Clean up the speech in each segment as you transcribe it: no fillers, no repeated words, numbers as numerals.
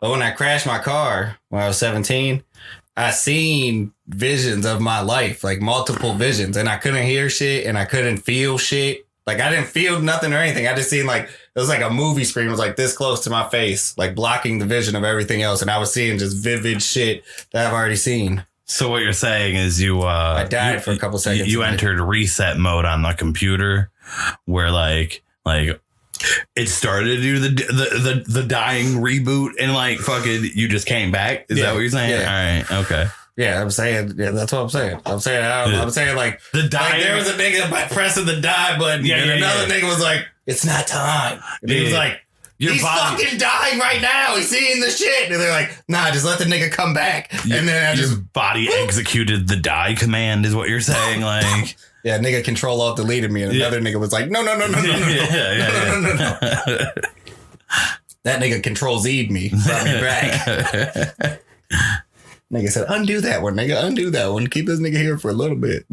But when I crashed my car when I was 17, I seen visions of my life, like multiple visions, and I couldn't hear shit and I couldn't feel shit. Like I didn't feel nothing or anything. I just seen like, it was like a movie screen. It was like this close to my face, like blocking the vision of everything else. And I was seeing just vivid shit that I've already seen. So what you're saying is I died for a couple seconds. You entered reset mode on the computer where like it started to do the dying reboot and like fucking you just came back. Is that what you're saying? Yeah. All right. Okay. Yeah, I'm saying. Yeah, that's what I'm saying. I'm saying like the die. Like there was a nigga by pressing the die button, and another nigga was like, "It's not time." And he was like, "He's fucking dying right now. He's seeing the shit." And they're like, "Nah, just let the nigga come back." And then your body executed the die command, is what you're saying, like. Yeah, nigga control alt deleted me, and another nigga was like, no. That nigga control Z'd me, brought me back. Nigga said, undo that one, nigga, undo that one. Keep this nigga here for a little bit.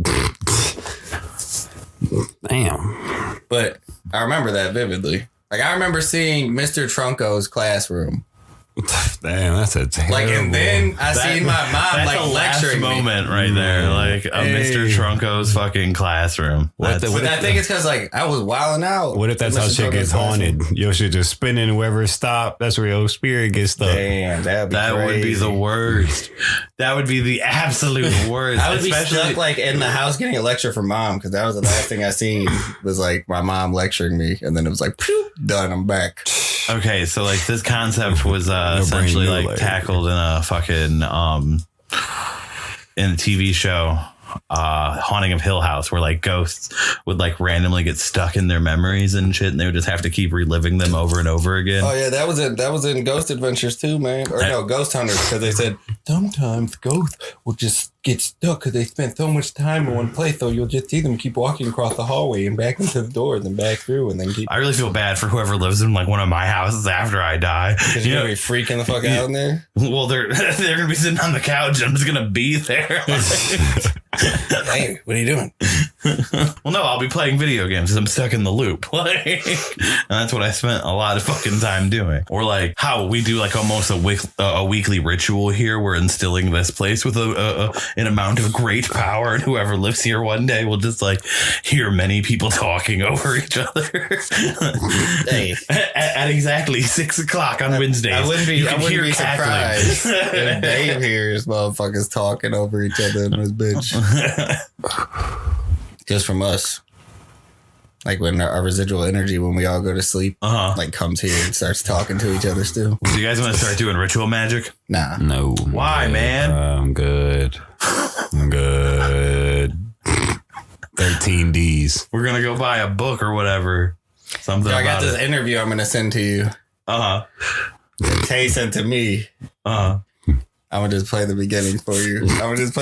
Damn. But I remember that vividly. Like, I remember seeing Mr. Trunko's classroom. Damn, that's a terrible. Like, and then I seen my mom like lecturing me. Moment right there, like Mr. Trunko's fucking classroom. But I think it's because like I was wilding out. What if that's how shit gets haunted? Your shit just spinning, whoever stop. That's where your spirit gets stuck. Damn, that would be the worst. That would be the absolute worst. I would be stuck like in the house getting a lecture from mom because that was the last thing I seen was like my mom lecturing me, and then it was like, phew, done, I'm back. Okay, so like this concept was essentially like tackled in a fucking in a TV show, Haunting of Hill House, where like ghosts would like randomly get stuck in their memories and shit, and they would just have to keep reliving them over and over again. Oh yeah, that was in Ghost Adventures too, man. Or no, Ghost Hunters, because they said sometimes ghosts will just get stuck because they spent so much time in one place, so you'll just see them keep walking across the hallway and back into the door and then back through and then keep. I really feel bad for whoever lives in like one of my houses after I die. Because you're gonna be freaking the fuck out in there. Well, they're gonna be sitting on the couch. I'm just gonna be there. Hey, what are you doing? Well, no, I'll be playing video games because I'm stuck in the loop. Like, and that's what I spent a lot of fucking time doing. Or like how we do like almost a weekly ritual here. We're instilling this place with an amount of great power, and whoever lives here one day will just like hear many people talking over each other. Hey, at exactly 6 o'clock on Wednesdays. I wouldn't be surprised if Dave hears motherfuckers talking over each other in this bitch. Just from us. Like when our residual energy when we all go to sleep like comes here and starts talking to each other still. Do you guys want to start doing ritual magic? Nah. No. Why, man? I'm good. 13 Ds. We're going to go buy a book or whatever. Something I got this interview I'm going to send to you. That Tay sent to me. I'm going to just play the beginning for you. What is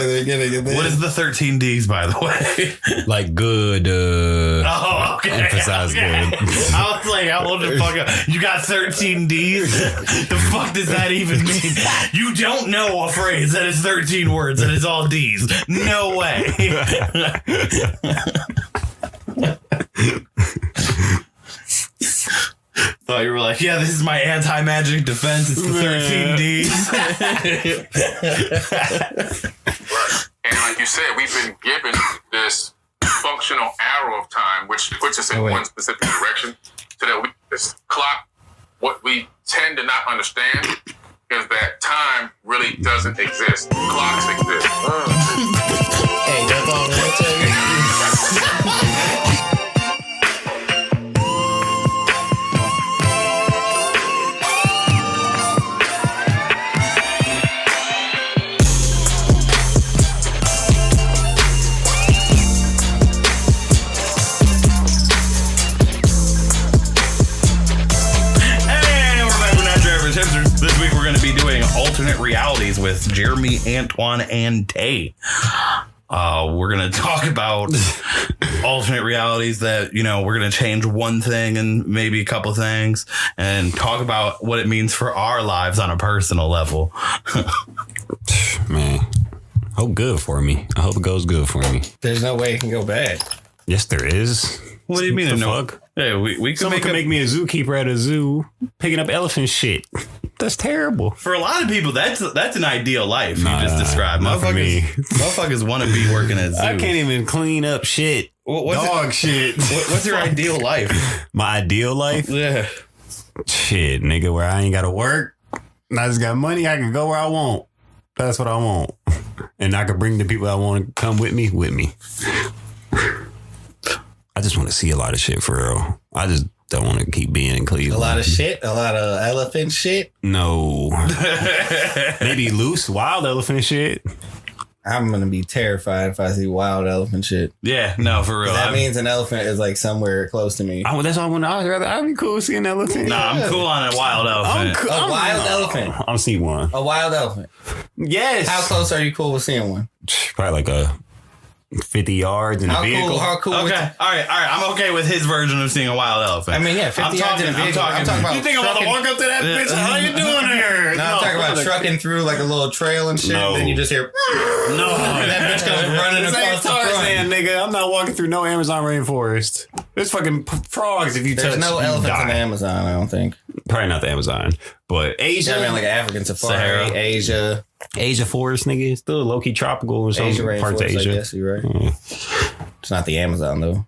the 13 Ds, by the way? Like good. Okay. Emphasize good. I was like, I want to fuck up. You got 13 Ds? The fuck does that even mean? You don't know a phrase that is 13 words and it's all Ds. No way. Thought you were like, yeah, this is my anti-magic defense. It's the 13 Ds. Right. And like you said, we've been given this functional arrow of time, which puts us in one specific direction, so that we just clock. What we tend to not understand is that time really doesn't exist. Clocks exist. Hey, that's all I'm going to tell you. This week we're going to be doing alternate realities with Jeremy, Antoine, and Tay. We're going to talk about alternate realities that, you know, we're going to change one thing and maybe a couple things and talk about what it means for our lives on a personal level. Man, hope good for me. I hope it goes good for me. There's no way it can go bad. Yes, there is. What do you mean? The fuck? Hey, we Someone can make me a zookeeper at a zoo picking up elephant shit. That's terrible. For a lot of people, that's an ideal life you Nah, just described. not for me. Motherfuckers want to be working at zoos. I can't even clean up shit. Dog shit. What's your ideal life? My ideal life? Yeah. Shit, nigga, where I ain't got to work. I just got money. I can go where I want. That's what I want. And I can bring the people I want to come with me. I just want to see a lot of shit for real. I just don't want to keep being in Cleveland. A lot of shit, a lot of elephant shit. No. Maybe loose, wild elephant shit. I'm gonna be terrified if I see wild elephant shit. Yeah, no, for real. That means an elephant is like somewhere close to me. That's all I want. I'd be cool seeing an elephant. Nah, I'm cool on a wild elephant. A wild elephant. I'll see one. A wild elephant. Yes. How close are you cool with seeing one? Probably like a 50 yards in a vehicle. How cool? Okay, all right. I'm okay with his version of seeing a wild elephant. I mean, yeah, 50 yards in a vehicle. I'm talking about. You think I'm gonna walk up to that bitch? How you doing here? No, I'm talking about trucking through like a little trail and shit. No. And then you just hear. No, That bitch comes running across the Tarzan, front. nigga. I'm not walking through no Amazon rainforest. There's fucking frogs if you There's touch. no you elephants die. in the Amazon, I don't think. Probably not the Amazon, but Asia. I mean, like an African safari, Sahara. Asia, Asia forest, nigga. It's still low key tropical in some Asia parts of rainforest. I Asia. guess you're right. It's not the Amazon though.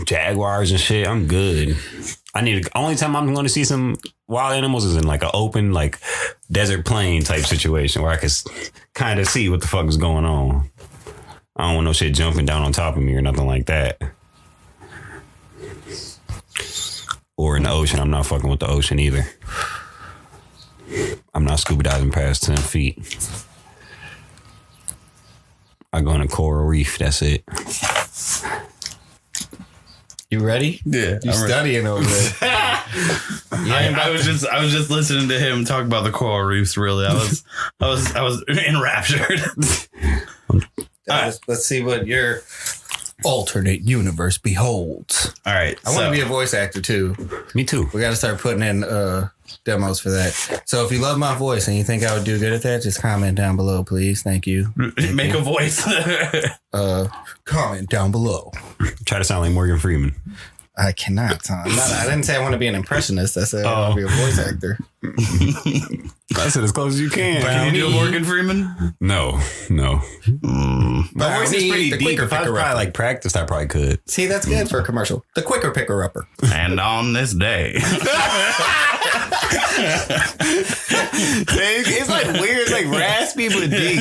Jaguars and shit. I'm good. Only time I'm going to see some wild animals is in like an open, like desert plain type situation where I can kind of see what the fuck is going on. I don't want no shit jumping down on top of me or nothing like that. Or in the ocean. I'm not fucking with the ocean either. I'm not scuba diving past 10 feet. I go in a coral reef. That's it. You ready? Yeah, You studying over there? I was just listening to him talk about the coral reefs. Really, I was enraptured. Let's see what your alternate universe beholds. All right, I want to be a voice actor too. Me too. We got to start putting in demos for that. So if you love my voice and you think I would do good at that, just comment down below, please. Thank you. make a voice. Comment down below. Try to sound like Morgan Freeman. I cannot. I didn't say I want to be an impressionist. I said I want to be a voice actor. That's it as close as you can. Can you do a Morgan Freeman? No. My voice is pretty deep. If I probably like practiced, I probably could. See, that's good for a commercial. The quicker picker upper. And on this day, It's like weird. It's like raspy but deep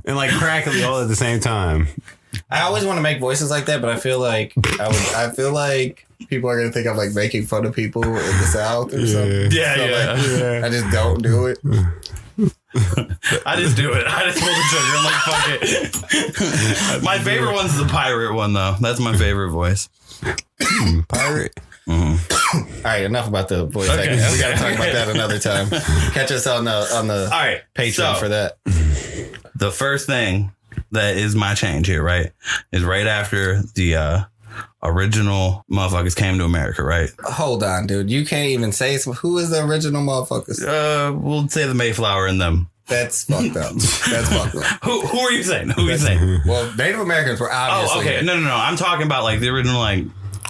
and like crackly all at the same time. I always want to make voices like that, but I feel like people are gonna think I'm like making fun of people in the South or something. yeah, So, yeah. like, I just don't do it. I just do it. I just pull the trigger. I'm like, fuck it. My favorite one's the pirate one, though. That's my favorite voice. Pirate. All right, enough about the voice acting. We got to talk about that another time. Catch us on the All right, Patreon so, for that. The first thing that is my change here, right, is right after the original motherfuckers came to America, right? Hold on, dude. You can't even say who is the original motherfuckers. We'll say the Mayflower and them. That's fucked up. That's fucked up. Who are you saying? Who are you saying? Well, Native Americans were obviously. Oh, okay. No. I'm talking about like the original, like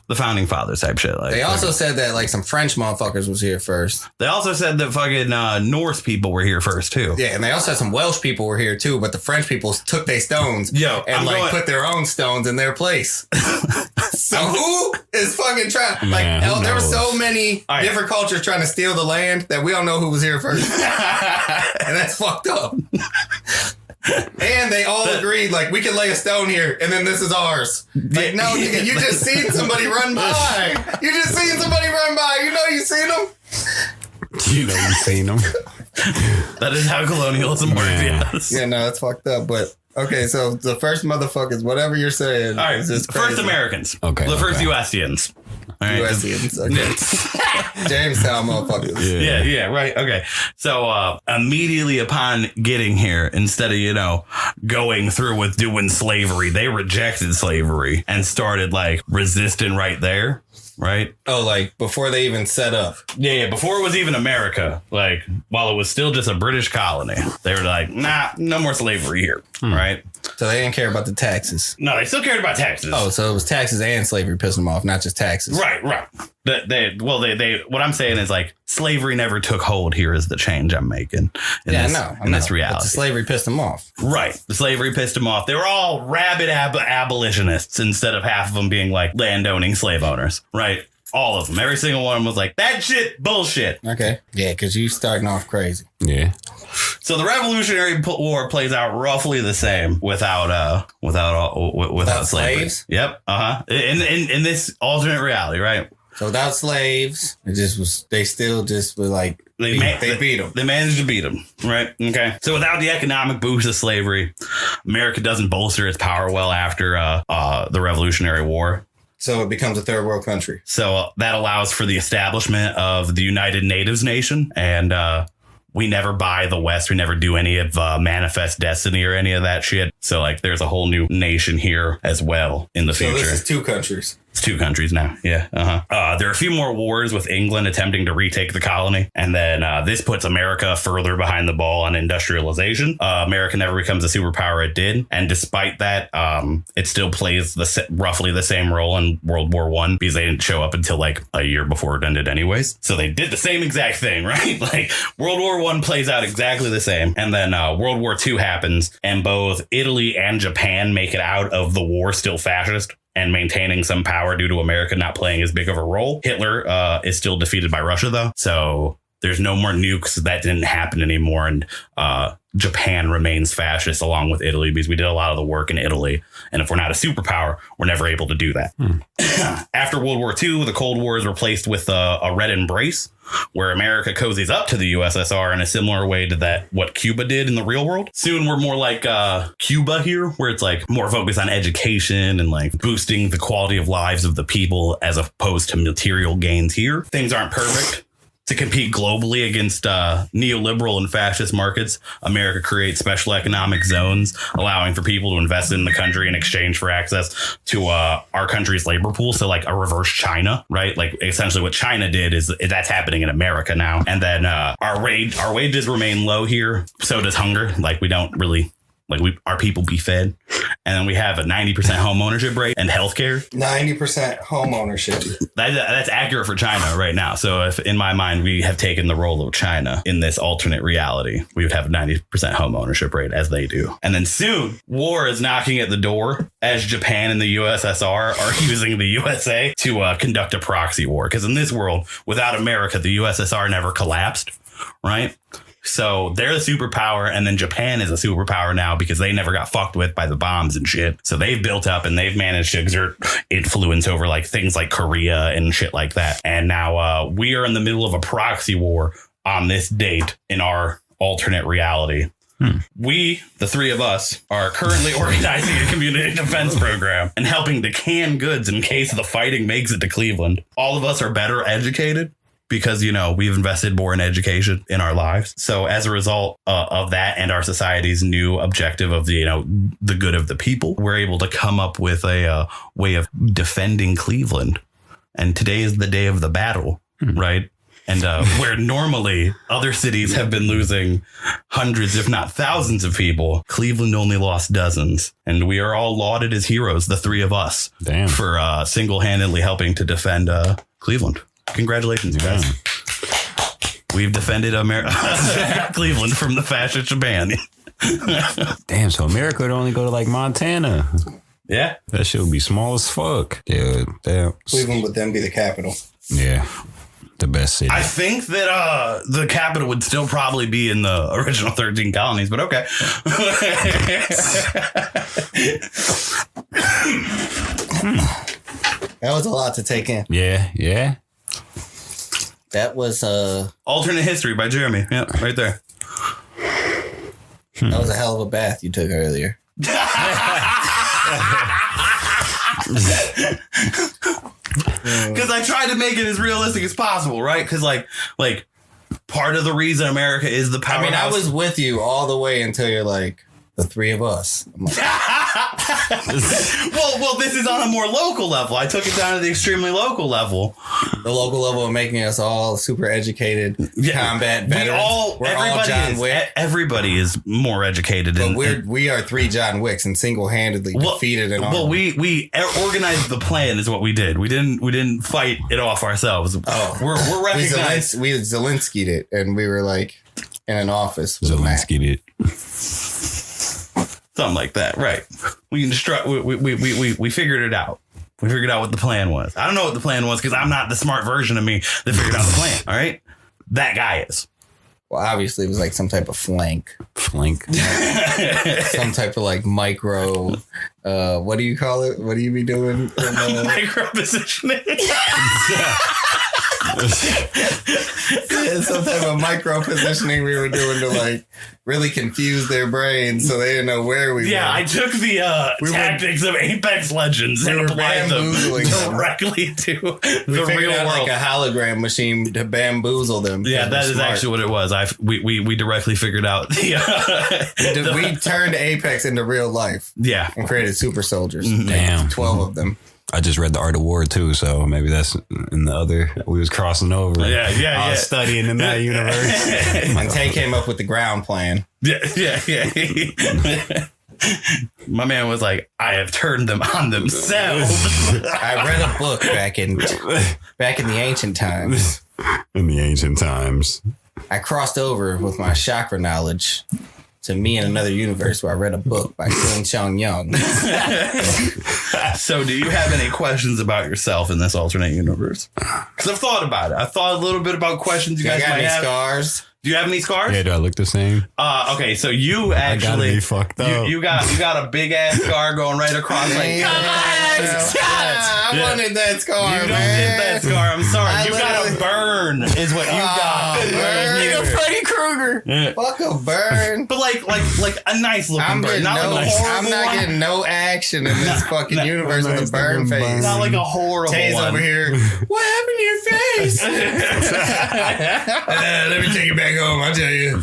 the founding fathers type shit. Like They also said that like some French motherfuckers was here first. they also said that fucking Norse people were here first too. Yeah, and they also said some Welsh people were here too, but the French people took their stones Yo, and I'm like going- put their own stones in their place. So who is fucking trying? Like, Man, who there were knows? so many All right. different cultures trying to steal the land that we don't know who was here first, and that's fucked up. And they all agreed, like, we can lay a stone here, and then this is ours. Like, no, nigga, you just seen somebody run by. You just seen somebody run by. You know you seen them. You know you've seen them. That is how colonialism works. Man. Yes. Yeah, no, that's fucked up. But okay, so the first motherfuckers, whatever you're saying, All right, is just first crazy. Americans. Okay, The first okay. USians. All right. USians, okay. Jamestown motherfuckers. Yeah, right. Okay. So immediately upon getting here, instead of, going through with doing slavery, they rejected slavery and started like resisting right there. Right. Oh, like before they even set up. Yeah. Before it was even America, like while it was still just a British colony, they were like, nah, no more slavery here. Right. So they didn't care about the taxes. No, they still cared about taxes. Oh, so it was taxes and slavery pissing them off, not just taxes. Right. they what I'm saying is like slavery never took hold here is the change I'm making in this reality. But the slavery pissed them off. Right. The slavery pissed them off. They were all rabid abolitionists instead of half of them being like landowning slave owners. Right. All of them. Every single one was like, that shit bullshit. Okay. Yeah, because you starting off crazy. Yeah. So the Revolutionary War plays out roughly the same without slavery. Slaves? Yep. In this alternate reality, right? So without slaves, they still just were like, they beat them. They managed to beat them, right? Okay. So without the economic boost of slavery, America doesn't bolster its power well after the Revolutionary War. So it becomes a third world country. So that allows for the establishment of the United Natives Nation. And we never buy the West. We never do any of Manifest Destiny or any of that shit. So like there's a whole new nation here as well in the future. So this is 2 countries. It's 2 countries now. Yeah. There are a few more wars with England attempting to retake the colony. And then this puts America further behind the ball on industrialization. America never becomes the superpower it did. And despite that, it still plays roughly the same role in World War I because they didn't show up until like a year before it ended anyways. So they did the same exact thing, right? Like World War I plays out exactly the same. And then World War II happens and both Italy and Japan make it out of the war still fascist and maintaining some power due to America not playing as big of a role. Hitler is still defeated by Russia, though. So there's no more nukes. That didn't happen anymore. And Japan remains fascist along with Italy because we did a lot of the work in Italy. And if we're not a superpower, we're never able to do that. After World War II, the Cold War is replaced with a red embrace where America cozies up to the USSR in a similar way to what Cuba did in the real world. Soon we're more like Cuba here, where it's like more focused on education and like boosting the quality of lives of the people as opposed to material gains here. Things aren't perfect. To compete globally against neoliberal and fascist markets, America creates special economic zones, allowing for people to invest in the country in exchange for access to our country's labor pool. So like a reverse China, right? Like essentially what China did is that's happening in America now. And then our wages remain low here. So does hunger. Like we don't really... Like our people be fed. And then we have a 90% home ownership rate and healthcare. 90% home ownership. That's accurate for China right now. So if in my mind, we have taken the role of China in this alternate reality, we would have a 90% home ownership rate as they do. And then soon war is knocking at the door as Japan and the USSR are using the USA to conduct a proxy war. Because in this world, without America, the USSR never collapsed, right? So they're the superpower, and then Japan is a superpower now because they never got fucked with by the bombs and shit. So they've built up and they've managed to exert influence over like things like Korea and shit like that. And now we are in the middle of a proxy war on this date in our alternate reality. We, the 3 of us, are currently organizing a community defense program and helping to can goods in case the fighting makes it to Cleveland. All of us are better educated because, you know, we've invested more in education in our lives. So as a result of that and our society's new objective of, the good of the people, we're able to come up with a way of defending Cleveland. And today is the day of the battle, right? And where normally other cities have been losing hundreds, if not thousands of people, Cleveland only lost dozens. And we are all lauded as heroes, the 3 of us, for single-handedly helping to defend Cleveland. Congratulations, you guys. We've defended Cleveland from the fascist Japan. Damn, so America would only go to like Montana. Yeah. That shit would be small as fuck. Dude, damn. Cleveland would then be the capital. Yeah. The best city. I think that the capital would still probably be in the original 13 colonies, but okay. That was a lot to take in. Yeah. That was Alternate History by Jeremy. Yeah, right there. That was a hell of a bath you took earlier. Because I tried to make it as realistic as possible, right? Because like part of the reason America is the powerhouse. I mean, I was with you all the way until you're like, the 3 of us. I'm like, Well, this is on a more local level. I took it down to the extremely local level. The local level of making us all super educated combat veterans. We're all John Wick. Everybody is more educated. But we are 3 John Wicks and single-handedly defeated an army. Well, we organized the plan is what we did. We didn't fight it off ourselves. Oh, we're recognized. We Zelensky'd it, and we were like in an office. Zelensky did. Something like that, right? We figured it out. We figured out what the plan was. I don't know what the plan was because I'm not the smart version of me that figured out the plan. All right, that guy is. Well, obviously, it was like some type of flank. Some type of like micro. What do you call it? What do you be doing? Micro positioning. Some type of micro positioning we were doing to like really confuse their brains so they didn't know where we were. Yeah, I took the tactics of Apex Legends and applied them directly to the real world. Like a hologram machine to bamboozle them. Yeah, that is actually what it was. We directly figured out the. We turned Apex into real life. Yeah, and created super soldiers. Damn, 12 of them. I just read The Art of War too, so maybe that's in the other. We was crossing over. Yeah. Studying in that universe. And Tay came up with the ground plan. Yeah. My man was like, I have turned them on themselves. I read a book back in the ancient times. In the ancient times. I crossed over with my chakra knowledge to me in another universe where I read a book by King Chong Young. So do you have any questions about yourself in this alternate universe? Because I've thought about it. I've thought a little bit about questions you guys might have. Scars? Do you have any scars? Yeah, do I look the same? Okay, so you actually be fucked up. You got a big ass scar going right across like I wanted that scar. You don't get that scar. I'm sorry. You got a burn is what you got. Burn. Freddy Krueger. Yeah. Fuck a burn. But like a nice looking burn. Not like a horrible I'm not one. getting no action in this fucking universe with a burn face. Not like a horrible Tay's one. over here. What happened to your face? Let me take you back home. I'll tell you.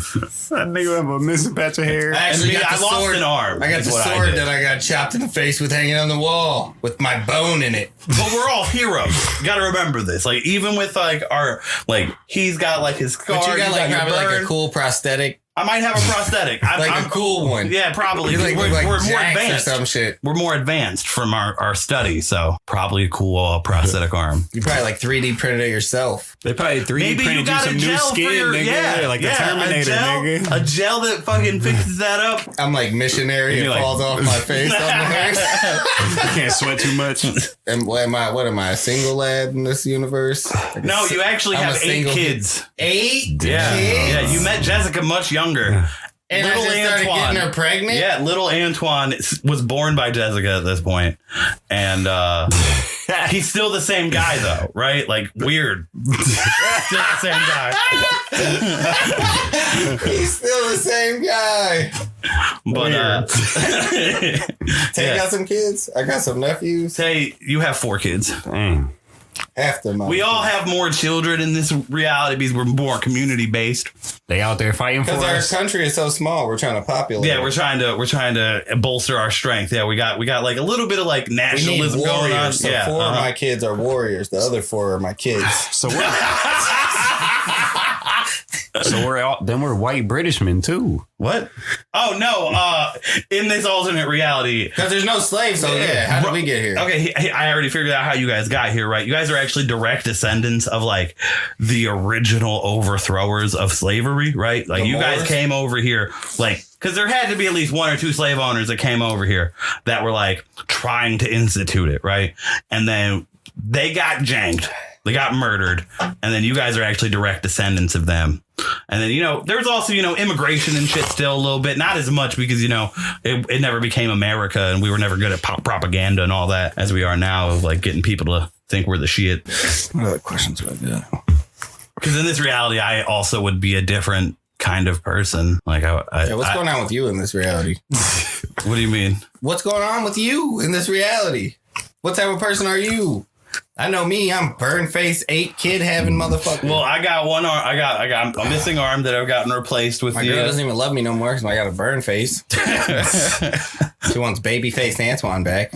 That nigga have a missing patch of hair. Actually, I lost an arm. I got the sword that I got chopped in the face with hanging on the wall with my bone in it. But we're all heroes. You gotta remember this. Like, even with like our, like, he's got like his scar. But you got like probably burn. like a cool prosthetic. I might have a prosthetic. I'm a cool one. Yeah, probably. You're we're more Jax advanced. or some shit. We're more advanced from our study, so probably a cool prosthetic arm. You probably like 3D printed it yourself. They probably 3D Maybe you printed got some a new gel skin, for your, nigga. Like the Terminator, nigga. A gel that fucking fixes that up. I'm like missionary. It like- falls off my face on the hair. You can't sweat too much. And what am I, a single lad in this universe? Like No, you actually I'm have a 8 single- kids. 8 Yeah, kids? yeah. You met Jessica much younger. And I just started getting her pregnant? Yeah, little Antoine was born by Jessica at this point. And he's still the same guy, though, right? Like, weird. Still the same guy. He's still the same guy. But, Tay got some kids. I got some nephews. Tay, you have 4 kids. Dang. After my We all have more children in this reality because we're more community based. They out there fighting for because our us. country is so small. We're trying to populate. Yeah, it. we're trying to bolster our strength. Yeah, we got like a little bit of like We need nationalism going on. warriors. So Yeah, 4 of my kids are warriors. The other 4 are my kids. So we're white British men too. What? Oh no! In this alternate reality, Because there's no slaves. So yeah, how did we get here? okay, I already figured out how you guys got here. Right? You guys are actually direct descendants of like the original overthrowers of slavery. Right? Like The you guys Moors? came over here like. Because there had to be at least 1 or 2 slave owners that came over here that were like trying to institute it, right? And then they got janked. They got murdered. And then you guys are actually direct descendants of them. And then, there's also, immigration and shit still a little bit. Not as much because, it never became America and we were never good at propaganda and all that as we are now of like getting people to think we're the shit. What other questions would I do? Because in this reality, I also would be a different kind of person. Like, What's going on with you in this reality? What do you mean? What's going on with you in this reality? What type of person are you? I know me. I'm burn face 8 kid having motherfucker. Well, I got one arm. I got a missing arm that I've gotten replaced with. My girl doesn't even love me no more because I got a burn face. She wants baby faced Antoine back.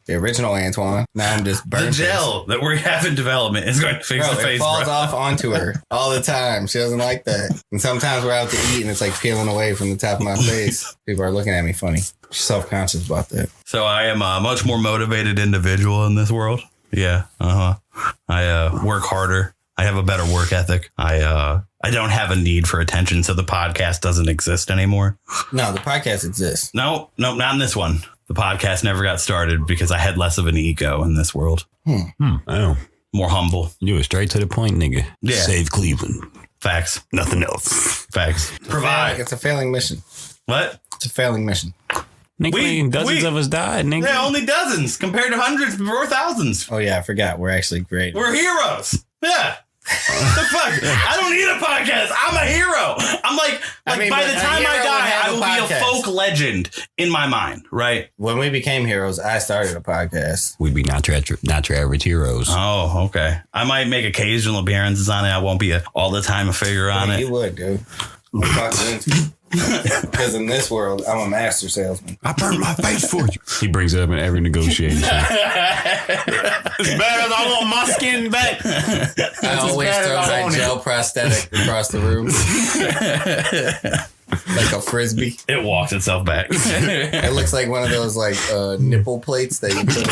The original Antoine. Now I'm just burn The gel that we have in development is going to fix the Bro, face. it falls bro. off onto her all the time. She doesn't like that. And sometimes we're out to eat and it's like peeling away from the top of my face. People are looking at me funny. She's self-conscious about that. So I am a much more motivated individual in this world. Yeah. I work harder. I have a better work ethic. I don't have a need for attention, so the podcast doesn't exist anymore. No, the podcast exists. No, not in this one. The podcast never got started because I had less of an ego in this world. Oh, More humble. you were straight to the point, nigga. Yeah. Save Cleveland. Facts. Nothing else. Facts. Provide. It's a failing mission. What? It's a failing mission. Nigga, dozens of us died, nigga. Yeah, only dozens compared to hundreds or thousands. Oh, yeah, I forgot. We're actually great. We're heroes. Yeah. The fuck? I don't need a podcast. I'm a hero. I'm like I mean, by but the a time hero I would die, have I a will be a podcast. folk legend in my mind, right? When we became heroes, I started a podcast. We'd be not your average heroes. Oh, okay. I might make occasional appearances on it. I won't be all the time a figure on You it. would, dude. Because in this world, I'm a master salesman. I burned my face for you. He brings it up in every negotiation. It's better. I want my skin back. I always bad throw as I my own it. gel prosthetic across the room. Like a frisbee. It walks itself back. It looks like one of those like nipple plates that you put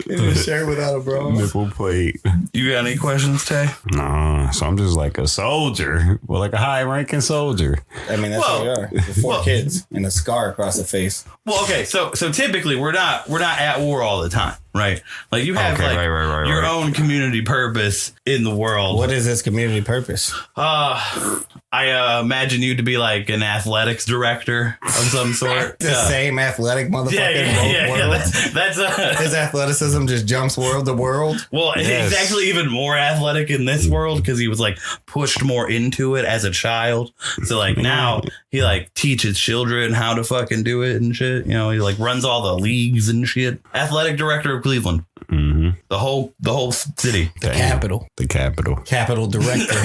in a shirt without a bra. Nipple plate. You got any questions, Tay? No, so I'm just like a soldier. Well, like a high-ranking soldier. I mean, that's Well, what we are. With 4 kids and a scar across the face. Well, okay, so typically we're not at war all the time, right? Like you have Okay, like right. your own community purpose in the world. What is this community purpose? I imagine you to be like an athletics director of some sort. The same athletic motherfucker in both worlds. That's His athleticism just jumps world to world. well, Yes. he's actually even more athletic in this world because he was like pushed more into it as a child. So like now he like teaches children how to fucking do it and shit. You know, he like runs all the leagues and shit. Athletic director of Cleveland, Mm-hmm. the whole city. The capital. The capital. Capital director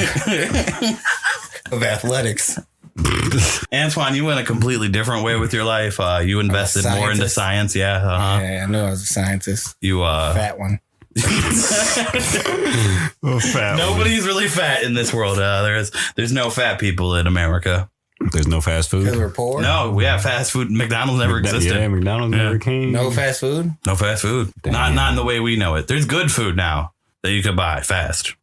of athletics. Antoine, you went a completely different way with your life. You invested more into scientist. science. Yeah. Yeah, I knew I was a scientist. You Fat one. nobody's really fat in this world. There's no fat people in America. There's no fast food. Because we're poor. No, we have fast food. McDonald's never existed. Yeah, McDonald's never came. No fast food. No fast food. Damn. Not in the way we know it. There's good food now that you can buy fast.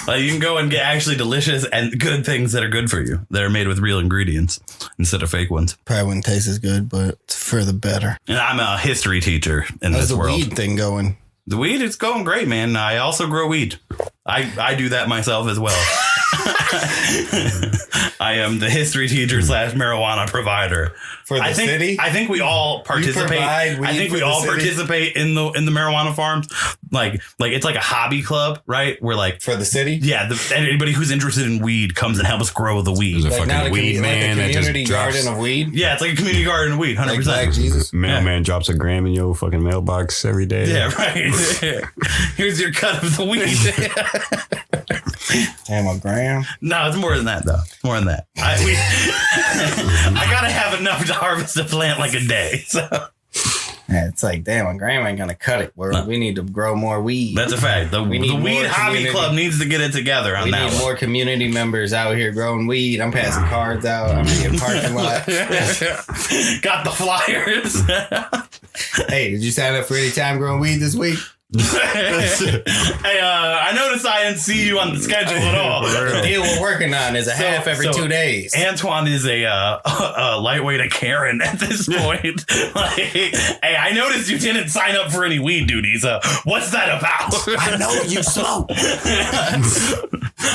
Like you can go and get actually delicious and good things that are good for you, that are made with real ingredients instead of fake ones. Probably wouldn't taste as good, but it's for the better. And I'm a history teacher in How's this the world. weed thing going? The weed is going great, man. I also grow weed. I do that myself as well. I am the history teacher / marijuana provider For the city? I think we all participate. provide weed I think for we the all city? participate in the marijuana farms. Like it's like a hobby club, right? Where like For the city? yeah, anybody who's interested in weed comes and helps grow the weed. There's a Like not fucking a, weed man like a that just community drops. garden of weed? Yeah, it's like a community garden of weed, 100%. Like Black Jesus? Mailman drops a gram in your fucking mailbox every day. Yeah, right. Here's your cut of the weed. Damn, a gram. No, it's more than that, though. It's more than that. I gotta have enough to harvest a plant like a day. So Yeah, it's like, damn, a gram ain't gonna cut it. We need to grow more weed. that's a fact. The We need weed more hobby community. club needs to get it together on We that need one. more community members out here growing weed. I'm passing cards out. I'm in the parking lot. Got the flyers. Hey, did you sign up for any time growing weed this week? Hey, I noticed I didn't see you on the schedule at all. The deal we're working on is a half every 2 days. Antoine is a lightweight a Karen at this point. Like, hey, I noticed you didn't sign up for any weed duties. What's that about? I know you smoke.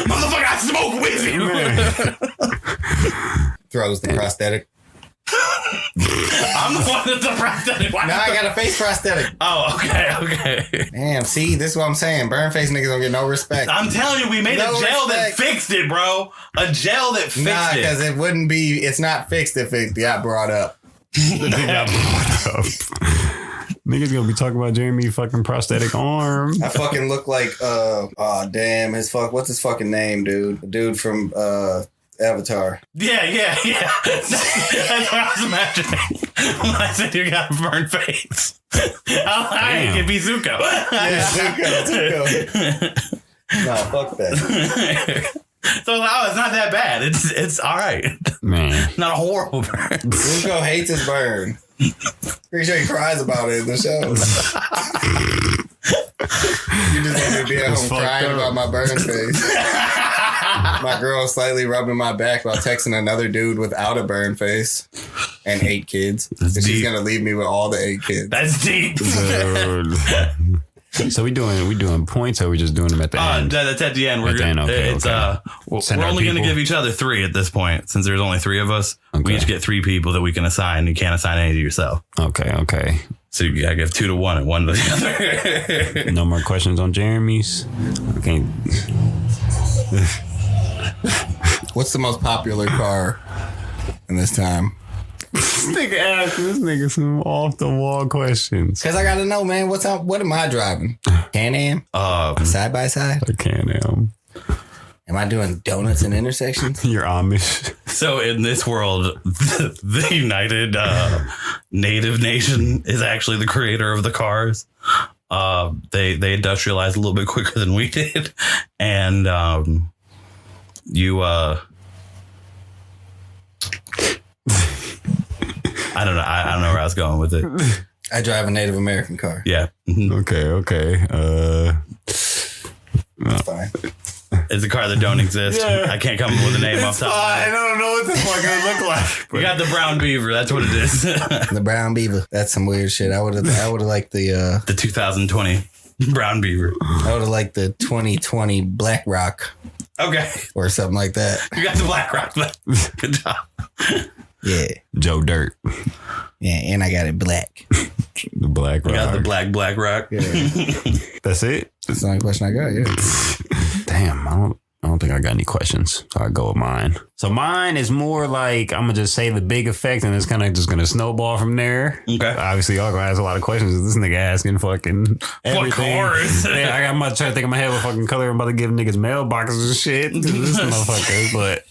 Motherfucker, I smoke with you. Throws the prosthetic. I'm the one that's the prosthetic. No, I got a face prosthetic. Oh, okay. Damn, see, this is what I'm saying. Burn face niggas don't get no respect. I'm telling you, we made No a gel that respect. fixed it, bro. A gel that fixed Nah, it. because it's not fixed if it got brought up. The thing got blown up. Niggas gonna be talking about Jeremy fucking prosthetic arm. I fucking look like what's his fucking name, dude? The dude from Avatar. Yeah. That's what I was imagining when I said you got a burned face. I could be Zuko. Yeah, Zuko. No, fuck that. So it's not that bad. It's all right. Man, Not a horrible burn. Zuko hates his burn. Pretty sure he cries about it in the show. You just want me to be at home crying about my burn face. My girl slightly rubbing my back while texting another dude without a burn face and 8 kids. And she's gonna leave me with all the 8 kids. That's deep. so we doing points, or we just doing them at the end? That's at the end. We're At the end, okay, we're Send our only going to people. give each other 3 at this point, since there's only 3 of us. Okay. We each get 3 people that we can assign. You can't assign any to yourself. Okay. So you gotta give 2 to 1 and 1 to the other. No more questions on Jeremy's. Okay. What's the most popular car in this time? This nigga asked this nigga some off the wall questions. Because I gotta know, man, what am I driving? Can-Am? Side by side? I can't. Am I doing donuts in intersections? You're Amish. So in this world, the United Native Nation is actually the creator of the cars. They industrialized a little bit quicker than we did, and I don't know. I don't know where I was going with it. I drive a Native American car. Yeah. Mhm. Okay. That's fine. It's a car that don't exist. Yeah. I can't come up with a name off top. I don't know what this fuck gonna look like. We got the brown beaver. That's what it is. The brown beaver. That's some weird shit. I would have liked the The 2020 brown beaver. I would have liked the 2020 Black Rock Okay. or something like that. You got the black rock. Good job. Yeah. Joe Dirt. Yeah, and I got it black. The Black You Rock. got the black rock. Yeah. That's it? That's the only question I got, yeah. Damn, I don't think I got any questions. So I go with mine. So mine is more like, I'm going to just say the big effect, and it's kind of just going to snowball from there. Okay. Obviously, y'all going to ask a lot of questions. This nigga asking fucking everything. cars? Yeah, I'm about to try to think in my head what fucking color I'm about to give niggas mailboxes and shit. This motherfucker, but...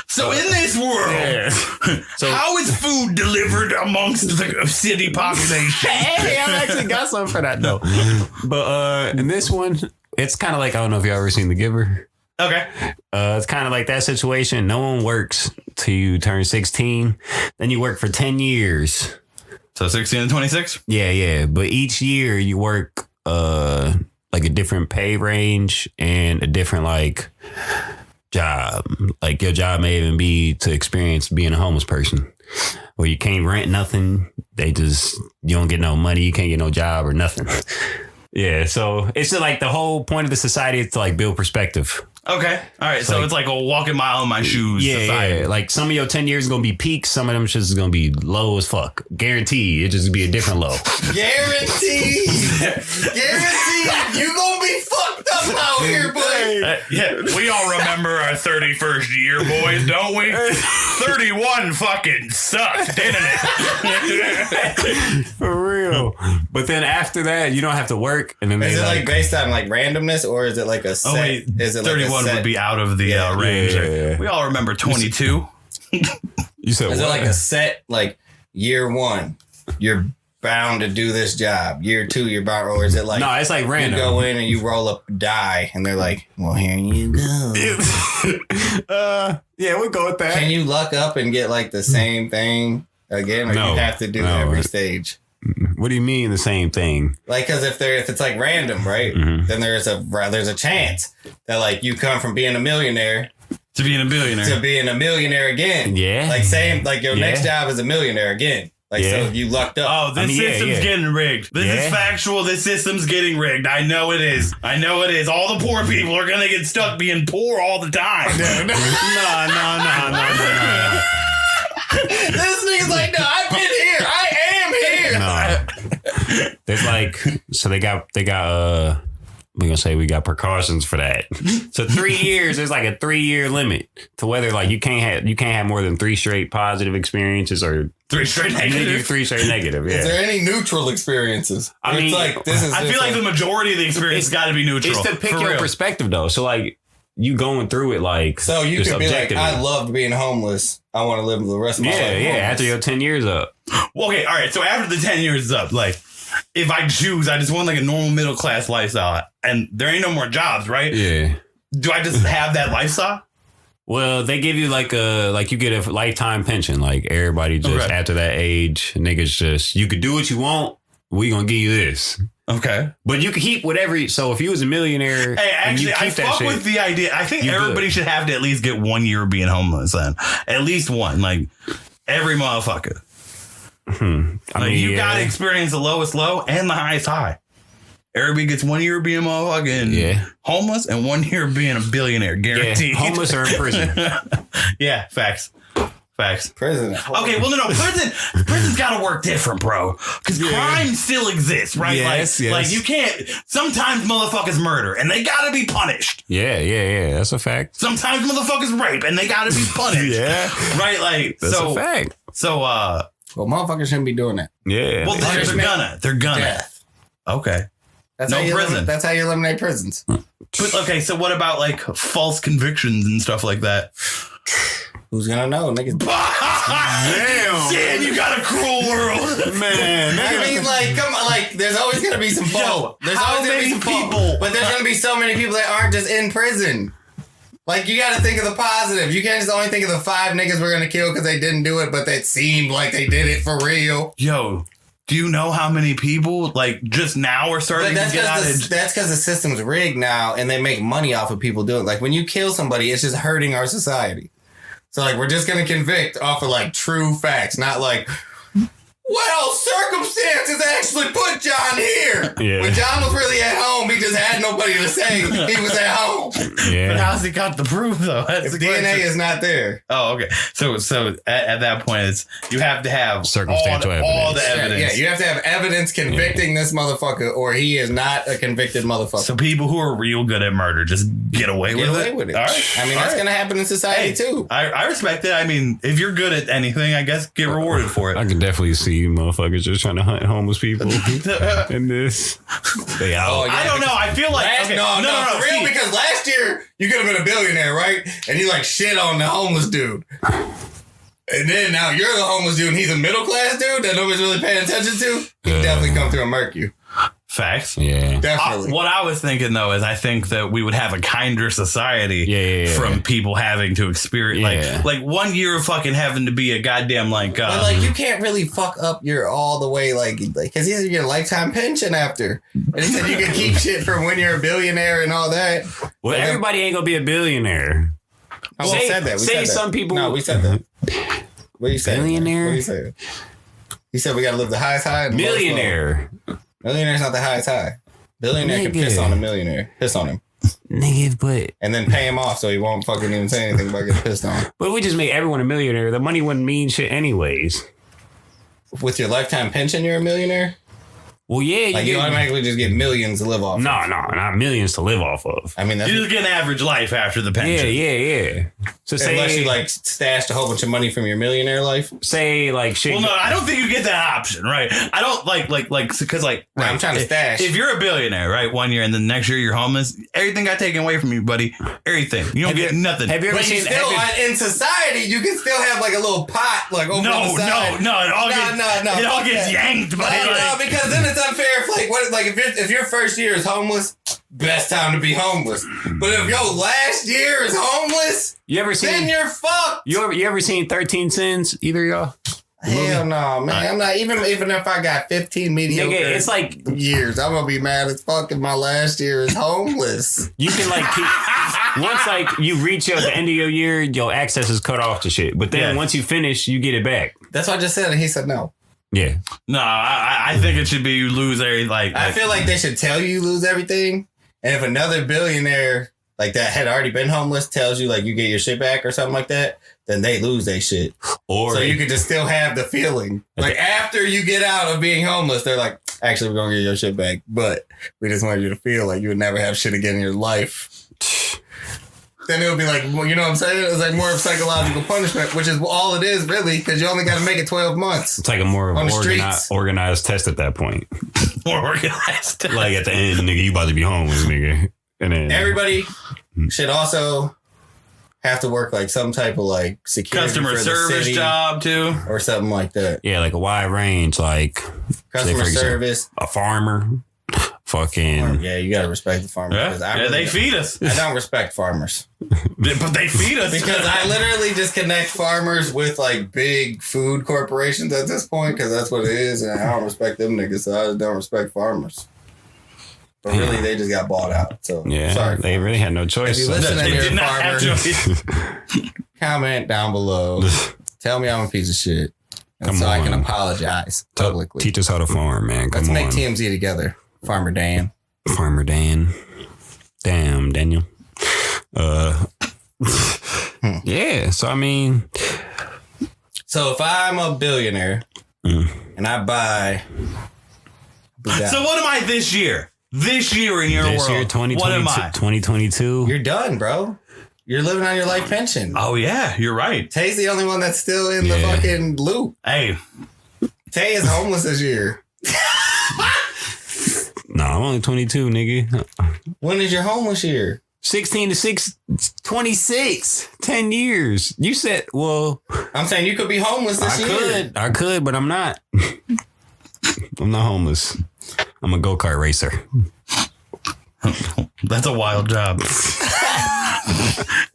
So in this world, Yeah. So, how is food delivered amongst the city population? hey, I actually got something for that, though. But in this one, it's kind of like, I don't know if y'all ever seen The Giver. Okay. It's kind of like that situation. No one works till you turn 16. Then you work for 10 years. So 16 and 26? Yeah. But each year you work like a different pay range and a different like job. Like your job may even be to experience being a homeless person. Where you can't rent nothing. You don't get no money. You can't get no job or nothing. Yeah. So it's just like the whole point of the society is to like build perspective. Okay. All right. So like- it's like a walking mile in my shoes society. Yeah. Like some of your 10 years is going to be peaks. Some of them shits is going to be low as fuck. Guaranteed. It just be a different low. Guaranteed. You gonna be fucked up out here, boy. Yeah, we all remember our 31st year, boys, don't we? 31 fucking sucked, didn't it? For real. But then after that, you don't have to work. And then Is they it like based on like randomness or is it like a set? Oh, wait. Is it 31 like a set? would be out of the range. Yeah. We all remember 22. you said Is what? it like a set like year 1? You're bound to do this job. Year 2, you're bound, or is it like No, it's like you random. go in and you roll up a die and they're like, well, here you go. Yeah, we'll go with that. Can you luck up and get like the same thing again, or No. you have to do No. every stage? What do you mean the same thing? Like, because if it's like random, right? Mm-hmm. Then there's a chance that like you come from being a millionaire To being a billionaire. to being a millionaire again. Yeah. Like same, like your Yeah. next job is a millionaire again. Like Yeah. so you lucked up. Oh, this system's getting rigged. This is factual. This system's getting rigged. I know it is. All the poor people are going to get stuck being poor all the time. No. This nigga's like, no, I've been here. I am here. No. There's like, so they got we're gonna say we got precautions for that. So 3 years, there's like a 3-year limit to whether like you can't have more than 3 straight positive experiences or 3 straight negative. 3 straight negative. Yeah. Is there any neutral experiences? I mean, it's like this is. I feel like the majority of the experience got to be neutral. It's to pick for your real. perspective though. So like you going through it like so you just could be like, objectively. I loved being homeless. I want to live the rest of my life. Yeah. homeless. After your 10 years up. Well, okay, all right. So after the 10 years is up, like, if I choose, I just want like a normal middle class lifestyle, and there ain't no more jobs, right? Yeah. Do I just have that lifestyle? Well, they give you you get a lifetime pension. Like everybody just Okay. after that age, niggas just you could do what you want. We gonna give you this. Okay. But you can keep whatever. So if you was a millionaire, Hey, and you actually, keep I that fuck shit, with the idea. I think You everybody good. should have to at least get 1 year of being homeless. Then at least one, like every motherfucker. I Like, mean, you yeah. gotta experience the lowest low and the highest high. Everybody gets 1 year of being motherfucking homeless and 1 year of being a billionaire, guaranteed. Yeah, homeless or in prison. Yeah, facts. Prison. Okay, well, no, prison's got to work different, bro. Because crime still exists, right? Yes, like, yes. like you can't. Sometimes motherfuckers murder and they got to be punished. Yeah. That's a fact. Sometimes motherfuckers rape and they got to be punished. Right? Like, That's so a fact. So, Well, motherfuckers shouldn't be doing that. Yeah. well, they're gonna. Death. Okay. That's No how you prison. That's how you eliminate prisons. But, okay, so what about like false convictions and stuff like that? Who's gonna know, niggas? Damn, you got a cruel world. man. I mean, like, come on, like, there's always gonna be some fault. There's how always gonna be many some fault. people- But there's gonna be so many people that aren't just in prison. Like, you gotta think of the positive. You can't just only think of the 5 niggas we're gonna kill because they didn't do it, but that seemed like they did it for real. Yo, do you know how many people like just now are starting But to get out of? that's because the system's rigged now, and they make money off of people doing it. Like, when you kill somebody, it's just hurting our society. So, like, we're just gonna convict off of like true facts, not like, well, circumstances actually put John here. Yeah. When John was really at home, he just had nobody to say he was at home. But Yeah. how's he got the proof though? That's If the DNA question. is not there. Oh, okay. So at that point, it's you have to have Circumstantial all the evidence. evidence. Yeah, you have to have evidence convicting this motherfucker, or he is not a convicted motherfucker. So people who are real good at murder just get away Get with away it. with it. All right. I mean, All that's right. gonna happen in society Hey, too. I respect it. I mean, if you're good at anything, I guess get rewarded for I it. can definitely see you motherfuckers just trying to hunt homeless people in this. They out. Oh, yeah. I don't know. I feel like Last, okay, no, for real, see, because last year you could have been a billionaire, right? And you like shit on the homeless dude. And then now you're the homeless dude and he's a middle class dude that nobody's really paying attention to. He definitely come through and murk you. facts. Yeah. Definitely. What I was thinking though is I think that we would have a kinder society Yeah. from people having to experience Yeah. like 1 year of fucking having to be a goddamn like But like you can't really fuck up your all the way like because these are your lifetime pension after. And he said you can keep shit from when you're a billionaire and all that. Well, everybody ain't gonna be a billionaire. Oh, Say- we said that. We say said that. some people- No, we said that. What you say? Billionaire? What you say? He said we gotta live the highest high and the lowest low. Millionaire. Millionaire's not the highest high. Billionaire can Nigga. piss on a millionaire. Piss on him. Nigga, but And then pay him off so he won't fucking even say anything about getting pissed on. we just make everyone a millionaire. The money wouldn't mean shit anyways. With your lifetime pension, you're a millionaire? Well, yeah, Like you get, automatically just get millions to live off. no, not millions to live off of. I mean, that's you just get an average life after the Yeah, pension. yeah. So unless say you like stashed a whole bunch of money from your millionaire life. say like shit. Well, no, I don't think you get that option, right? I don't like because like No, I'm trying to stash. If you're a billionaire, right, 1 year and then next year you're homeless, everything got taken away from you, buddy. Everything. You don't get nothing. Have you ever But you seen? still, have you- in society, you can still have like a little pot like over on no, the side. no, it all No, gets no, it all fuck gets that. yanked, buddy. No, like- because then it's unfair. If your first year is homeless, best time to be homeless. But if your last year is homeless, you ever then seen? you're fucked. You ever seen 13 Sins? Either of y'all? Hell no, man. I'm not even if I got 15 mediocre Nigga, it's like years, I'm gonna be mad as fuck if my last year is homeless. you can like keep once like you reach the end of your year, your access is cut off to shit. But then Yeah. once you finish, you get it back. That's what I just said, and he said no. Yeah. No, I think it should be you lose every I feel like they should tell you lose everything, and if another billionaire like that had already been homeless tells you like you get your shit back or something like that, then they lose their shit. Or So you could just still have the feeling. Like after you get out of being homeless, they're like, Actually, we're gonna get your shit back, but we just wanted you to feel like you would never have shit again in your life. Then it would be like, well, you know what I'm saying? It's like more of psychological punishment, which is all it is, really, because you only got to make it 12 months. It's like a more On the organized test at that point. More organized. Like at the end, nigga, you about to be homeless, nigga. And then Everybody should also have to work like some type of like security Customer for the service city job too. or something like that. yeah, like a wide range, like Customer for example, service. a farmer, fucking Yeah, you got to respect the farmers. Yeah, 'cause I yeah, really they don't- feed us. I don't respect farmers. But they feed us. Because I literally just connect farmers with like big food corporations at this point, because that's what it is, and I don't respect them niggas, so I just don't respect farmers. But really, they just got bought out. So yeah, sorry. they really had no choice. If you listen They to did your not have farmer, choice. comment down below. Tell me I'm a piece of shit, and Come so I can on. apologize publicly. Teach us how to farm, man. Come Let's on. make TMZ together, Farmer Dan. Farmer Dan. Damn, Daniel. Yeah, so I mean, So if I'm a billionaire and I buy, So what am I this year? This year in your this world. year, What am I? 2022. you're done, bro. You're living on your life pension. Oh yeah, you're right. Tay's the only one that's still in the Yeah. fucking loop. Hey, Tay is homeless this year. No, I'm only 22, nigga. When is your homeless year? 16 to 26. 10 years. You said, well, I'm saying you could be homeless this year. I could, but I'm not. I'm not homeless. I'm a go-kart racer. that's a wild job.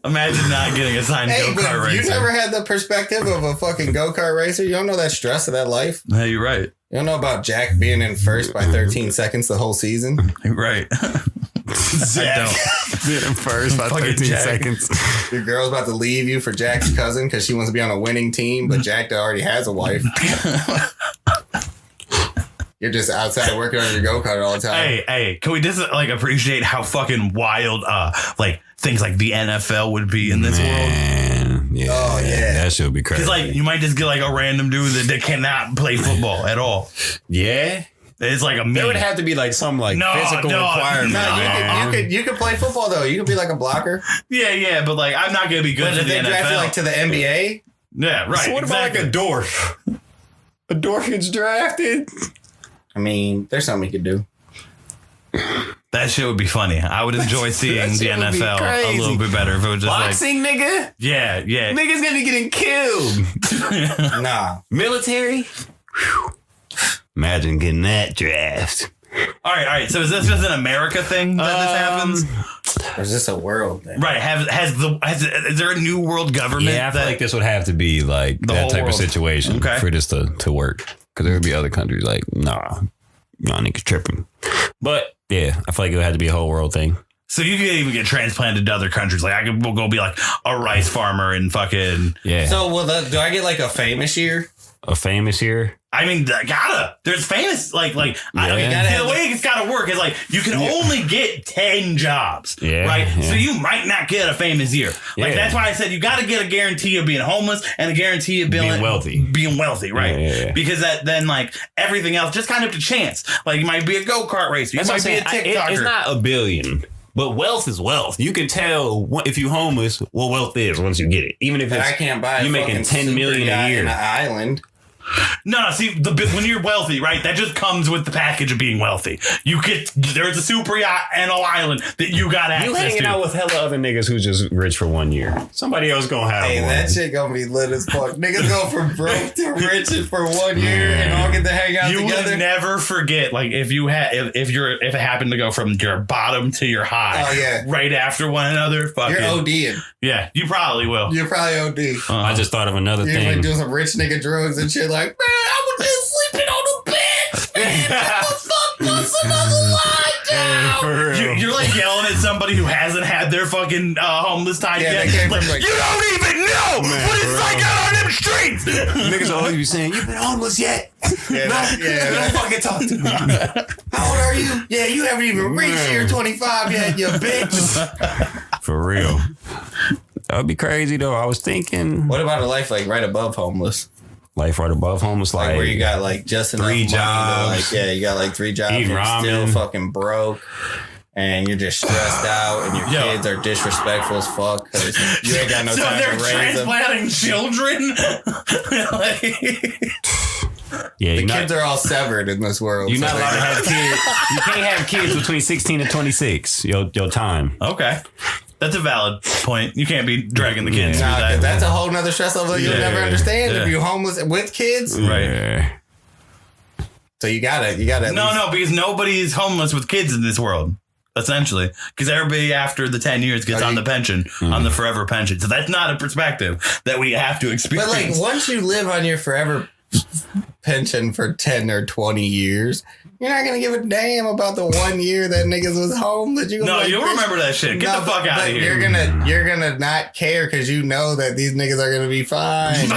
Imagine not getting assigned Hey, go-kart but you racer. never had the perspective of a fucking go-kart racer? You don't know that stress of that life? Hey, you're right. You don't know about Jack being in first by 13 seconds the whole season? You're right. I don't. Did him first by Fucking 13 Jack. seconds. Your girl's about to leave you for Jack's cousin because she wants to be on a winning team, but Jack already has a wife. You're just outside working on your go-kart all the time. Hey, can we just like appreciate how fucking wild like things like the NFL would be in this world? Man, yeah. Oh, yeah. That should be crazy. Because like you might just get like a random dude that cannot play football at all. yeah. It's like a meme. There would have to be like some like No, physical no, requirement. No, man. you could play football though. You could be like a blocker. yeah, but like I'm not gonna be good But for if the they draft you NFL. like to the NBA, Yeah, right. So what exactly. about like a dwarf? A dwarf gets drafted. I mean, there's something you could do. That shit would be funny. I would enjoy seeing that the shit would be NFL a crazy. little bit better if it was just Boxing, nigga. like yeah. Niggas gonna be getting killed. Nah. Military. Whew. Imagine getting that draft. All right. So is this just an America thing that this happens? Or is this a world thing? Right. Is there a new world government? Yeah, I feel like this would have to be like The that whole type world. of situation Okay. for this to work. Because there would be other countries like, nah, niggas tripping. But yeah, I feel like it would have to be a whole world thing. So you could even get transplanted to other countries. Like I could go be like a rice farmer in fucking. Yeah. So do I get like a famous year? A famous here. I mean, gotta. There's famous like I don't Yeah. see, the way it's gotta work is like you can only get 10 jobs. Yeah, Right. yeah. So you might not get a famous year. Like Yeah. that's why I said you gotta get a guarantee of being homeless and a guarantee of being wealthy. Being wealthy, right? Yeah. Because that then like everything else just kind of to chance. Like you might be a go-kart racer. You That's what might I'm be a saying. TikToker. It's not a billion. But wealth is wealth. You can tell if you're homeless what wealth is once you get it. Even if But it's I can't buy. you a making fucking 10 super million yacht a year. in an island. No, see, when you're wealthy, right? That just comes with the package of being wealthy. There's a super yacht and an island that you got access You hanging to. out with hella other niggas who's just rich for 1 year. Somebody else gonna have Hey, one. that shit gonna be lit as fuck. Niggas go from broke to rich for 1 year and all get to hang out You together. would never forget, like if it happened to go from your bottom to your high, Oh, yeah. right after one another. Fucking, You're ODing. yeah, you probably will. You're probably OD. I just thought of another You're thing. like doing some rich nigga drugs and shit like, man, I was just sleeping on the bed. Man, what the fuck was another lie down? For real. You're like yelling at somebody who hasn't had their fucking homeless time Yeah, yet. they came Like, from, like- you don't even know what it's for like real. out on them streets. Niggas always be saying, "You been homeless yet?" Yeah, Don't fucking talk to me. How old are you? Yeah, you haven't even reached year 25 yet, you bitch. For real. That would be crazy though. I was thinking. What about a life like right above homeless? Life right above homeless, Like where you got like just enough 3 money to, jobs. like, you got like 3 jobs, Eating and still ramen. fucking broke, and you're just stressed out, and your kids are disrespectful as fuck because you ain't got no So time they're to raise them. transplanting children. yeah, The you're kids not, are all severed in this world. you're so not they- allowed to have kids. You can't have kids between 16 and 26. Your time. Okay. That's a valid point. You can't be dragging the kids Nah, through 'cause that. that's a whole nother stress level you'll Yeah, never understand yeah. if you're homeless with kids. Right. Yeah. So you gotta. No, because nobody's homeless with kids in this world. Essentially, because everybody after the 10 years gets on the pension, on the forever pension. So that's not a perspective that we have to But experience. like once you live on your forever pension for 10 or 20 years, you're not gonna give a damn about the 1 year that niggas was homeless. You no, like, you'll bitch, remember that shit. Get the fuck out of but here. You're gonna not care because you know that these niggas are gonna be fine. So you're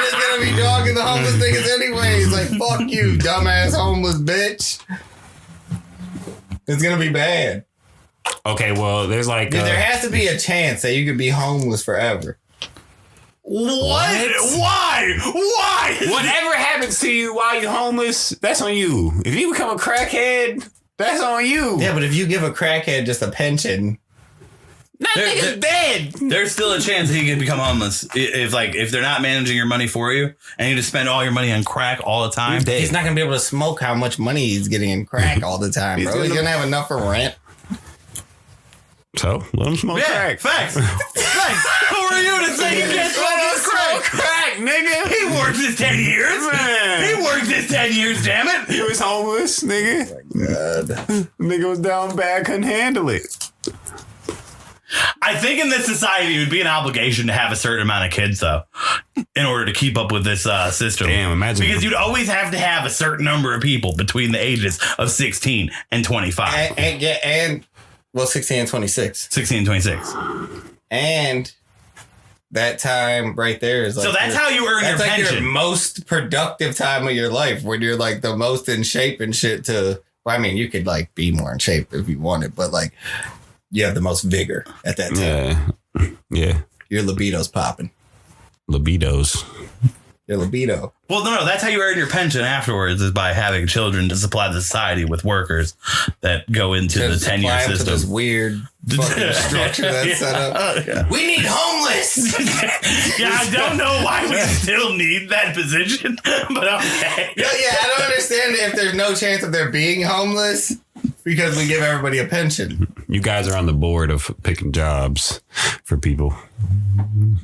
just gonna be dogging the homeless niggas anyways. Like fuck you, dumbass homeless bitch. It's gonna be bad. Okay, well, there's like Dude, there has to be a chance that you could be homeless forever. What? Why? Why? whatever happens to you while you're homeless, that's on you. If you become a crackhead, that's on you. Yeah, but if you give a crackhead just a pension, That There- nigga's dead. There's still a chance that you can become homeless if they're not managing your money for you and you just spend all your money on crack all the time. he's not gonna be able to smoke how much money he's getting in crack all the time, bro. He's gonna have enough for rent. So let him smoke Yeah, crack. facts. Facts. Who are you to say you can't smoke crack? nigga. He worked his 10 years. Man. He worked his 10 years, damn it. He was homeless, nigga. God. Nigga was down bad, couldn't handle it. I think in this society, it would be an obligation to have a certain amount of kids, though, in order to keep up with this system. Damn, imagine. Because you'd always have to have a certain number of people between the ages of 16 and 25. And well, 16 and 26. 16 and 26. And that time right there is like So that's how you earn your that's like pension. your most productive time of your life when you're like the most in shape and shit to well, I mean you could like be more in shape if you wanted, but like you have the most vigor at that time. Yeah. Yeah. Your libido's popping. Libidos. Your libido. Well, no, that's how you earn your pension afterwards is by having children to supply the society with workers that go into the 10-year Apply 'em to this system. weird fucking structure that's set up. Yeah. We need homeless. Yeah, I don't know why we still need that position, but okay. Yeah, I don't understand if there's no chance of there being homeless because we give everybody a pension. You guys are on the board of picking jobs for people.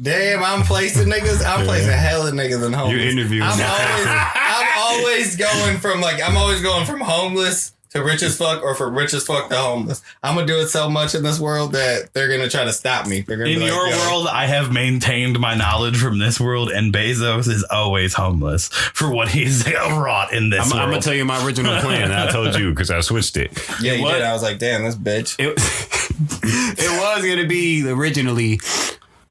Damn, I'm placing niggas. I'm placing hella niggas in homeless. You interviewing I'm always going from homeless to rich as fuck or from rich as fuck to homeless. I'm gonna do it so much in this world that they're gonna try to stop me. They're gonna In be like, your "Yo." world, I have maintained my knowledge from this world, and Bezos is always homeless for what he's wrought in this I'm world. going to tell you my original plan. I told you because I switched it. Yeah, you What? did. I was like, damn, this bitch. It was going to be originally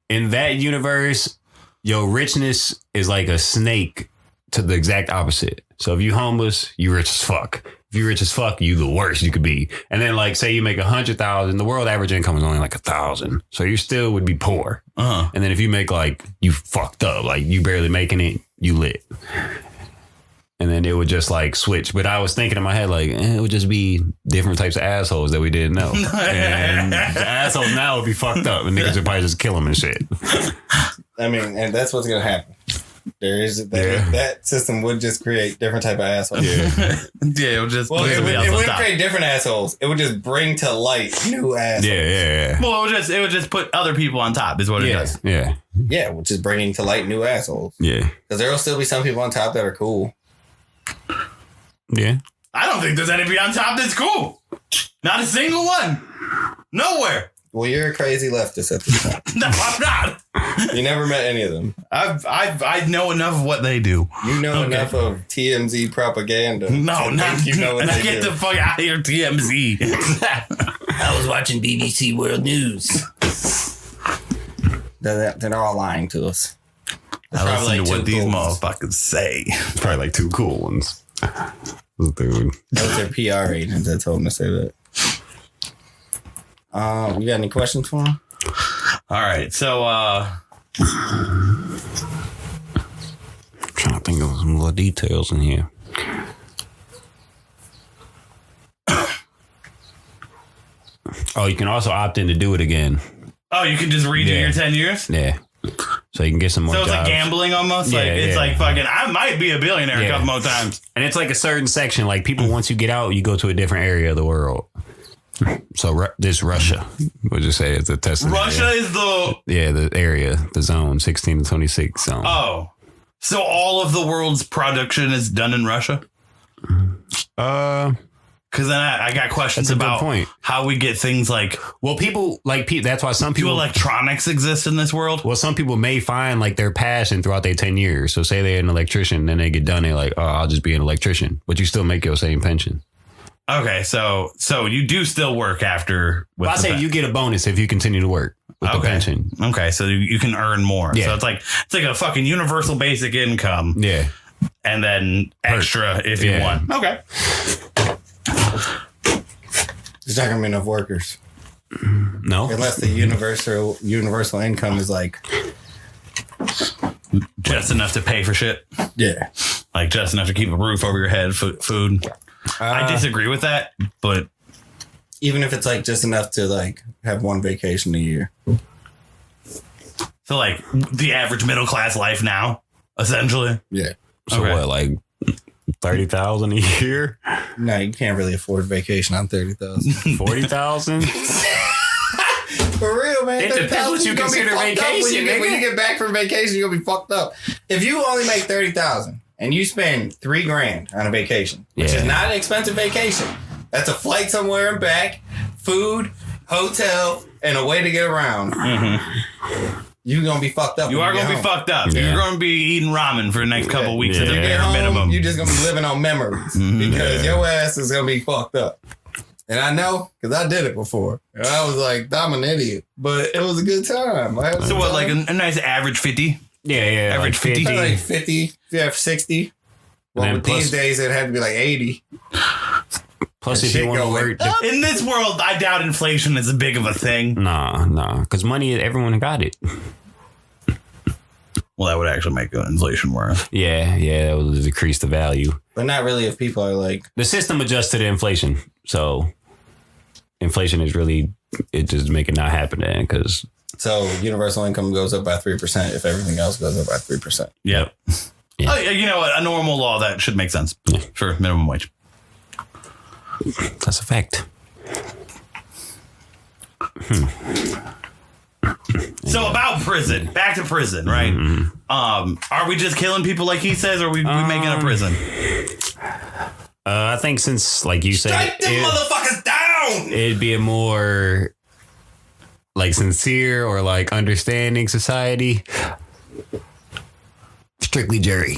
in that universe, your richness is like a snake to the exact opposite. So if you homeless, you rich as fuck. If you rich as fuck, you the worst you could be. And then like say you make 100,000, the world average income is only like 1,000. So you still would be poor. Uh-huh. And then if you make like you fucked up, like you barely making it, you lit. And then it would just like switch. But I was thinking in my head, like, it would just be different types of assholes that we didn't know. And the assholes now would be fucked up and niggas would probably just kill them and shit. I mean, and that's what's gonna happen. That system would just create different type of assholes. Yeah. Yeah, it would just Well, put it somebody else on wouldn't top. create different assholes. It would just bring to light new assholes. Yeah. Well, it would just put other people on top. Is what it does. Yeah. Yeah, which is bringing to light new assholes. Yeah. Because there will still be some people on top that are cool. Yeah. I don't think there's anybody on top that's cool. Not a single one. Nowhere. Well, you're a crazy leftist at this time. No, I'm not. You never met any of them. I know enough of what they do. You know Okay. enough of TMZ propaganda. No, to not think you know what they Get do. the fuck out of here, TMZ. I was watching BBC World News. They're all lying to us. I probably listen like to what two these goals. motherfuckers say. Probably like two cool ones. Dude. That was their PR agent that told them to say that. You got any questions for him? All right, so think of some more details in here. Oh, you can also opt in to do it again. Oh, you can just redo your 10 years? Yeah. So you can get some more So it's jobs. like gambling almost? Yeah, like it's yeah. like fucking, I might be a billionaire a Yeah. couple more times. And it's like a certain section. Like people, once you get out, you go to a different area of the world. So this Russia, we'll just say it's a testing Russia area. is the... Yeah, the area, the zone, 16 to 26 zone. Oh. So all of the world's production is done in Russia? Because then I got questions That's a good about point. how we get things like... Well, people like that's why some Do people electronics exist in this world? Well, some people may find like their passion throughout their 10 years. So say they're an electrician, then they get done. They're like, oh, I'll just be an electrician, but you still make your same pension. Okay, so you do still work after... Well, I say you get a bonus if you continue to work with the pension. Okay, so you can earn more. Yeah. So it's like a fucking universal basic income. Yeah. And then extra if you Yeah. want. Okay. There's not gonna be enough workers No. unless the universal income is like Just enough to pay for shit. yeah. Like just enough to keep a roof over your head, food. I disagree with that, but Even if it's like just enough to like have one vacation a year. so like the average middle class life now, essentially. Yeah. So Okay. what, like 30,000 a year? No, you can't really afford vacation on 30,000. 40,000? For real, man. It depends what you consider vacation, When nigga. you get back from vacation, you'll be fucked up. If you only make 30,000 and you spend $3,000 on a vacation, which Yeah. is not an expensive vacation, that's a flight somewhere and back, food, hotel, and a way to get around. You're gonna be fucked up. You when are going to be get fucked up. Yeah. You're going to be eating ramen for the next couple weeks at the Yeah. bare home. minimum. You're just gonna be living on memories because your ass is gonna be fucked up. And I know because I did it before. And I was like, I'm an idiot, but it was a good time. I had a So good what, like time. a nice average 50? Yeah. Average 50. Probably like 50, if you have 60. Well, And with plus- these days, it had to be like 80. Plus, That if you shit want to go work, like, In this world, I doubt inflation is as big of a thing. nah. Because money, everyone got it. Well, that would actually make inflation worse. Yeah, that will decrease the value. But not really if people are like, The system adjusts to the inflation. So inflation is really, it just make it not happen then because so universal income goes up by 3% if everything else goes up by 3%. Yep. Yeah. Oh, yeah, you know what? A normal law that should make sense for minimum wage. that's a fact. So about prison, back to prison, right? Are we just killing people like he says, or are we making a prison? I think since, like you said, Strike them motherfuckers down! it'd be a more like sincere or like understanding society. Strictly jury.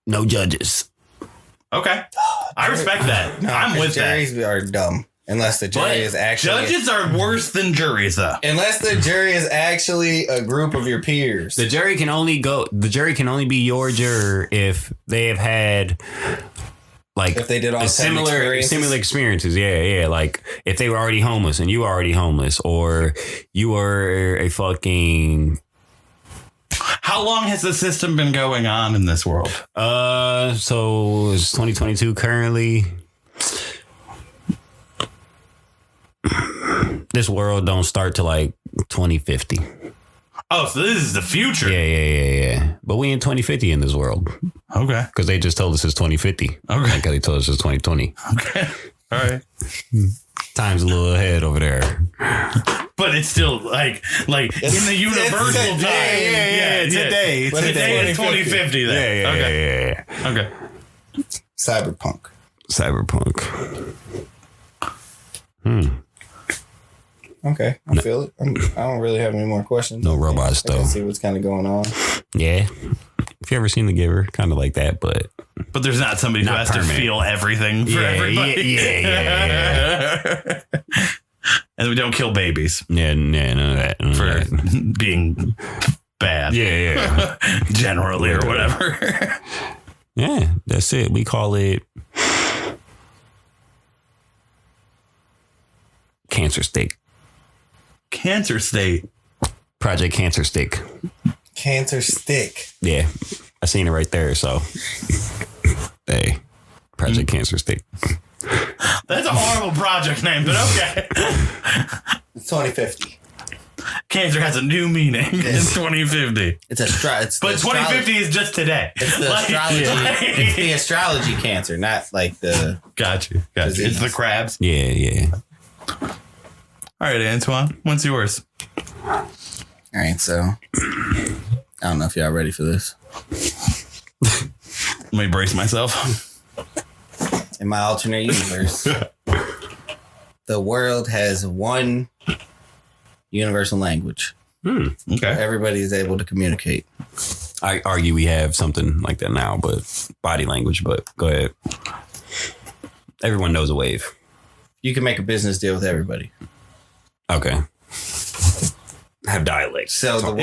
No judges. Okay, I respect that. No, I'm with that. juries are dumb unless the jury But is actually judges are worse than juries, though. unless the jury is actually a group of your peers. The jury can only be your juror if they have had like If they did all a 10 similar experiences? experiences. Yeah. Like if they were already homeless and you were already homeless, or you were a fucking How long has the system been going on in this world? so it's 2022 currently. This world don't start to like 2050. Oh, so this is the future. Yeah. But we in 2050 in this world Okay. because they just told us it's 2050. Okay. Because they told us it's 2020. Okay. All right. Time's a little ahead over there. But it's still like in the universal time. today. Today is 2050 then. Okay. Yeah. Okay. Cyberpunk. Cyberpunk. Okay, I feel it. I don't really have any more questions. No robots, I can though. see what's kind of going on. Yeah. If you ever seen The Giver, kind of like that, but But there's not somebody who Not has permanent. to feel everything for everybody. Yeah. And we don't kill babies Yeah, none of that. None of for that. being bad. Yeah. Generally or whatever. Yeah, that's it. We call it Cancer Stick. Cancer state. Project Cancer Stick. Cancer stick. Yeah. I seen it right there. So, hey, Project Cancer State. That's a horrible project name, but okay. It's 2050. Cancer has a new meaning in 2050. But 2050 is just today. It's the astrology. It's the astrology cancer, not like the. Got you. It's the crabs. Yeah. All right, Antoine, what's yours? All right, so I don't know if y'all ready for this. Let me brace myself. In my alternate universe, the world has one universal language. Okay. Everybody is able to communicate. I argue we have something like that now, but body language. But go ahead. Everyone knows a wave. You can make a business deal with everybody. Okay. Have dialects. So the world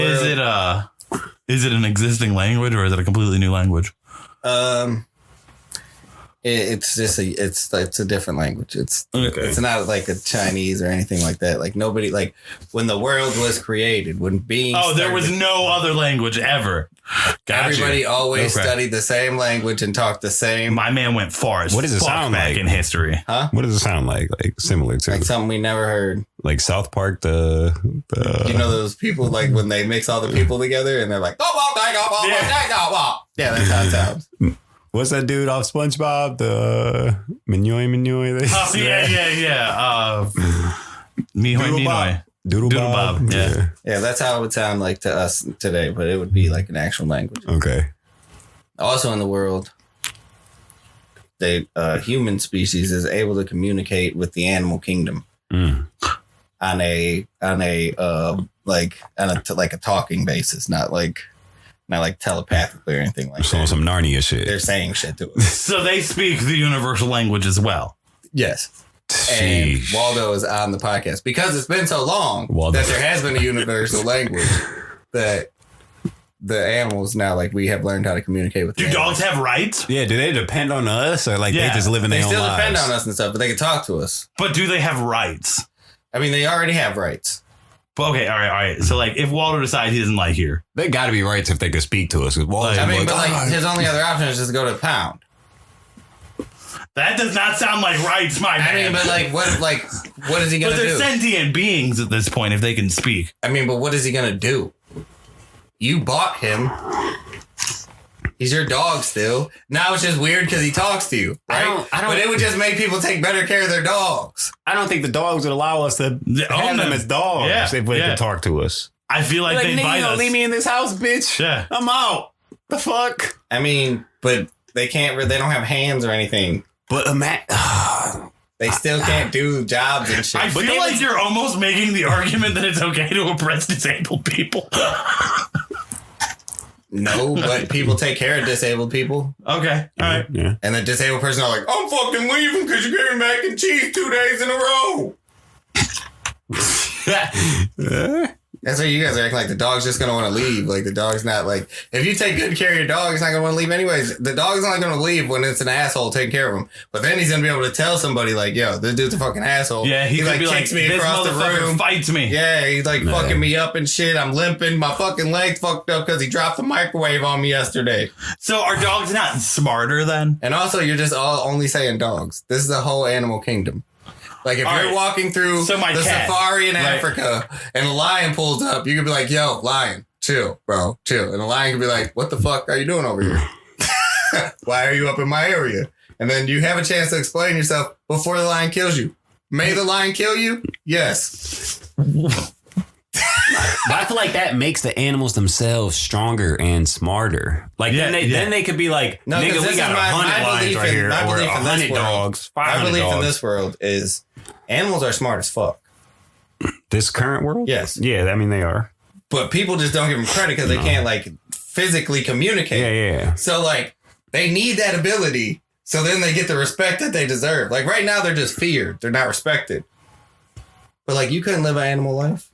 Is it an existing language or is it a completely new language? It's just it's a different language. It's not like a Chinese or anything like that. Like nobody, like when the world was created, when beings. Oh, there was no other language ever. Everybody always studied the same language and talked the same. My man went far as What does it fuck sound back like? in history. Huh? What does it sound like? Like similar to Like something we never heard. like South Park. The You know those people like when they mix all the people together and they're like, yeah, that's how it sounds. what's that dude off SpongeBob? The Mignoy. Oh, yeah. Mihoy Minoy. Doodle Bob. Yeah. Yeah, that's how it would sound like to us today, but it would be like an actual language. Okay. Also in the world, the human species is able to communicate with the animal kingdom on a talking basis, not like telepathically or anything like So that. some Narnia shit. They're saying shit to us. So they speak the universal language as well. Yes. And Sheesh. Waldo is on the podcast because it's been so long Waldo. that there has been a universal language that the animals now, like, we have learned how to communicate with. Do dogs have rights? Yeah, do they depend on us or like Yeah. they just live in They their own still lives? depend on us and stuff, but they can talk to us. But do they have rights? I mean, they already have rights. But okay, all right. So like if Waldo decides he doesn't like here. They got to be rights if they could speak to us. 'Cause Walter's I mean, like, but like "Ah." his only other option is just to go to the pound. That does not sound like rights, my man. I mean, but what is he But gonna they're do? sentient beings at this point if they can speak. I mean, but what is he gonna do? You bought him. He's your dog still. Now it's just weird because he talks to you, right? I don't- But it would just make people take better care of their dogs. I don't think the dogs would allow us to have them as dogs Yeah, if they yeah. could talk to us. I feel like they nigga, bite you gonna us. leave me in this house, bitch? Yeah. I'm out. The fuck? I mean, but they can't. They don't have hands or anything. But They still can't do jobs and shit. I feel like you're almost making the argument that it's okay to oppress disabled people. No, but people take care of disabled people. Okay, all right. yeah. And the disabled person are like, I'm fucking leaving because you gave me mac and cheese 2 days in a row. That's why you guys are acting like the dog's just going to want to leave. Like the dog's not like, if you take good care of your dog, it's not going to want to leave anyways. The dog's not going to leave when it's an asshole taking care of him. But then he's going to be able to tell somebody like, yo, this dude's a fucking asshole. Yeah, he could be like, kicks me this across the motherfucker room. fights me. Yeah, he's like fucking me up and shit. I'm limping. My fucking leg's fucked up because he dropped the microwave on me yesterday. So are dogs not smarter then? And also, you're just all only saying dogs. This is the whole animal kingdom. Like, if All you're right. walking through So my the cat, safari in right. Africa and a lion pulls up, you could be like, yo, lion, chill, bro, chill. And the lion could be like, what the fuck are you doing over here? Why are you up in my area? And then you have a chance to explain yourself before the lion kills you. May the lion kill you? Yes. But I feel like that makes the animals themselves stronger and smarter. Like Yeah, then they could be like, No, 'cause nigga, this we is got my 100 lions belief right in- here, my or belief in this 100 world. dogs, My 500 belief in dogs. this world is animals are smart as fuck. This current world? Yes. Yeah, I mean, they are. But people just don't give them credit because they can't, like, physically communicate. Yeah. So, like, they need that ability so then they get the respect that they deserve. Like, right now, they're just feared. They're not respected. But, like, you couldn't live an animal life.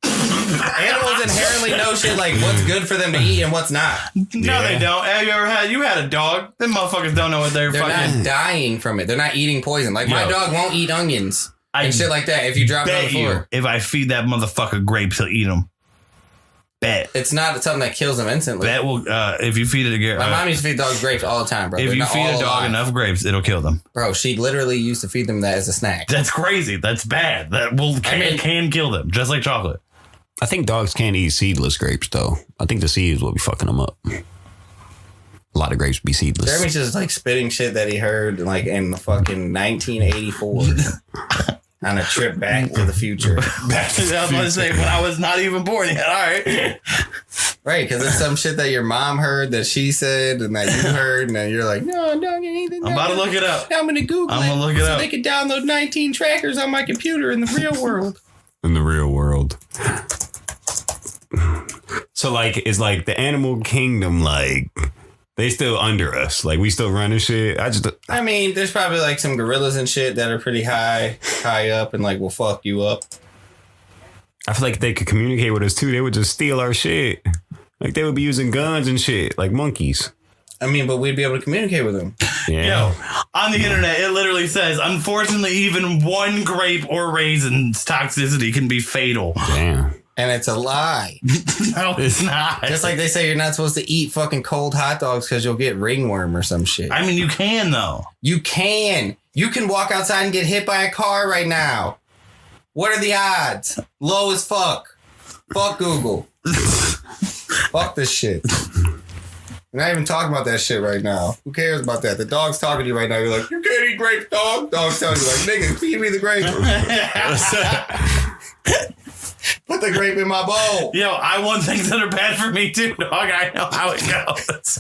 Animals inherently know shit like what's good for them to eat and what's not. No, Yeah. they don't. Have you had a dog? Them motherfuckers don't know what they're They're fucking. not dying from it. They're not eating poison. Like, my Yo. dog won't eat onions I and shit like that if you drop it on the Bet floor. you, if I feed that motherfucker grapes, he'll eat them. Bet. It's not something that kills them instantly. Bet will if you feed it My mom used to feed dogs grapes all the time, bro. if They're you not feed a all dog alive. enough grapes, it'll kill them. Bro, she literally used to feed them that as a snack. That's crazy. That's bad. That can kill them, just like chocolate. I think dogs can't eat seedless grapes though. I think the seeds will be fucking them up. A lot of grapes be seedless. Jeremy's just like spitting shit that he heard like in the fucking 1984 on a trip back to the future. I was about to say, but I was not even born yet. All right. Right, because it's some shit that your mom heard that she said and that you heard, and then you're like, no, dog, anything. I'm about to look it up. I'm gonna Google I'm gonna look it so up. they can download 19 trackers on my computer in the real world. In the real world. So like, it's like the animal kingdom, like they still under us. Like we still running shit. I mean, there's probably like some gorillas and shit that are pretty high up and like will fuck you up. I feel like if they could communicate with us too, they would just steal our shit. Like they would be using guns and shit, like monkeys. I mean, but we'd be able to communicate with them. Yeah. Yo, on the internet, it literally says, unfortunately, even one grape or raisin's toxicity can be fatal. Damn. And it's a lie. No, it's not. Just like they say you're not supposed to eat fucking cold hot dogs because you'll get ringworm or some shit. I mean, you can, though. You can. You can walk outside and get hit by a car right now. What are the odds? Low as fuck. Fuck Google. Fuck this shit. We're not even talking about that shit right now. Who cares about that? The dog's talking to you right now. You're like, you can't eat grapes, dog. Dog's telling you like, nigga, feed me the grape. Put the grape in my bowl. Yo, I want things that are bad for me, too, dog. I know how it goes.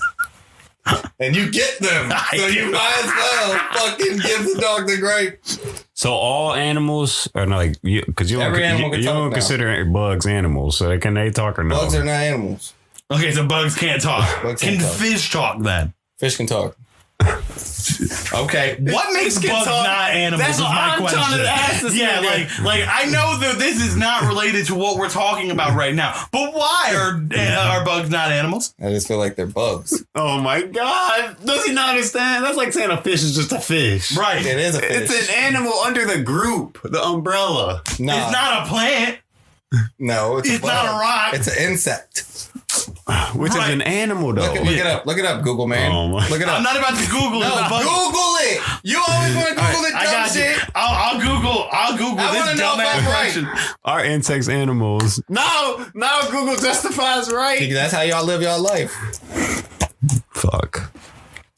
And you get them. So you might as well fucking give the dog the grape. So all animals are not like you, because you Every animal can you talk don't now. consider bugs animals. So can they talk or no? Bugs are not animals. Okay, so bugs can't talk. Bugs Can can't talk. fish talk, then? Fish can talk. Okay, what makes can bugs talk? not animals That's is what my I'm question. trying to ask this yeah, nigga. like I know that this is not related to what we're talking about right now, but why are bugs not animals? I just feel like they're bugs. Oh my God. Does he not understand? That's like saying a fish is just a fish. Right. It is a fish. It's an animal under the group, the umbrella. No, It's not a plant. no, it's It's a bug. not a rock. It's an insect. Which is Right. an animal, though. Look it up. Look it up, Google man. Oh, my- Look it up. I'm not about to Google no, it. Google it. You always want to Google the I dumb got you. shit. I'll Google I this wanna know if dumbass I'm right. question. Are insects animals? No, Google justifies right. That's how y'all live y'all life. Fuck.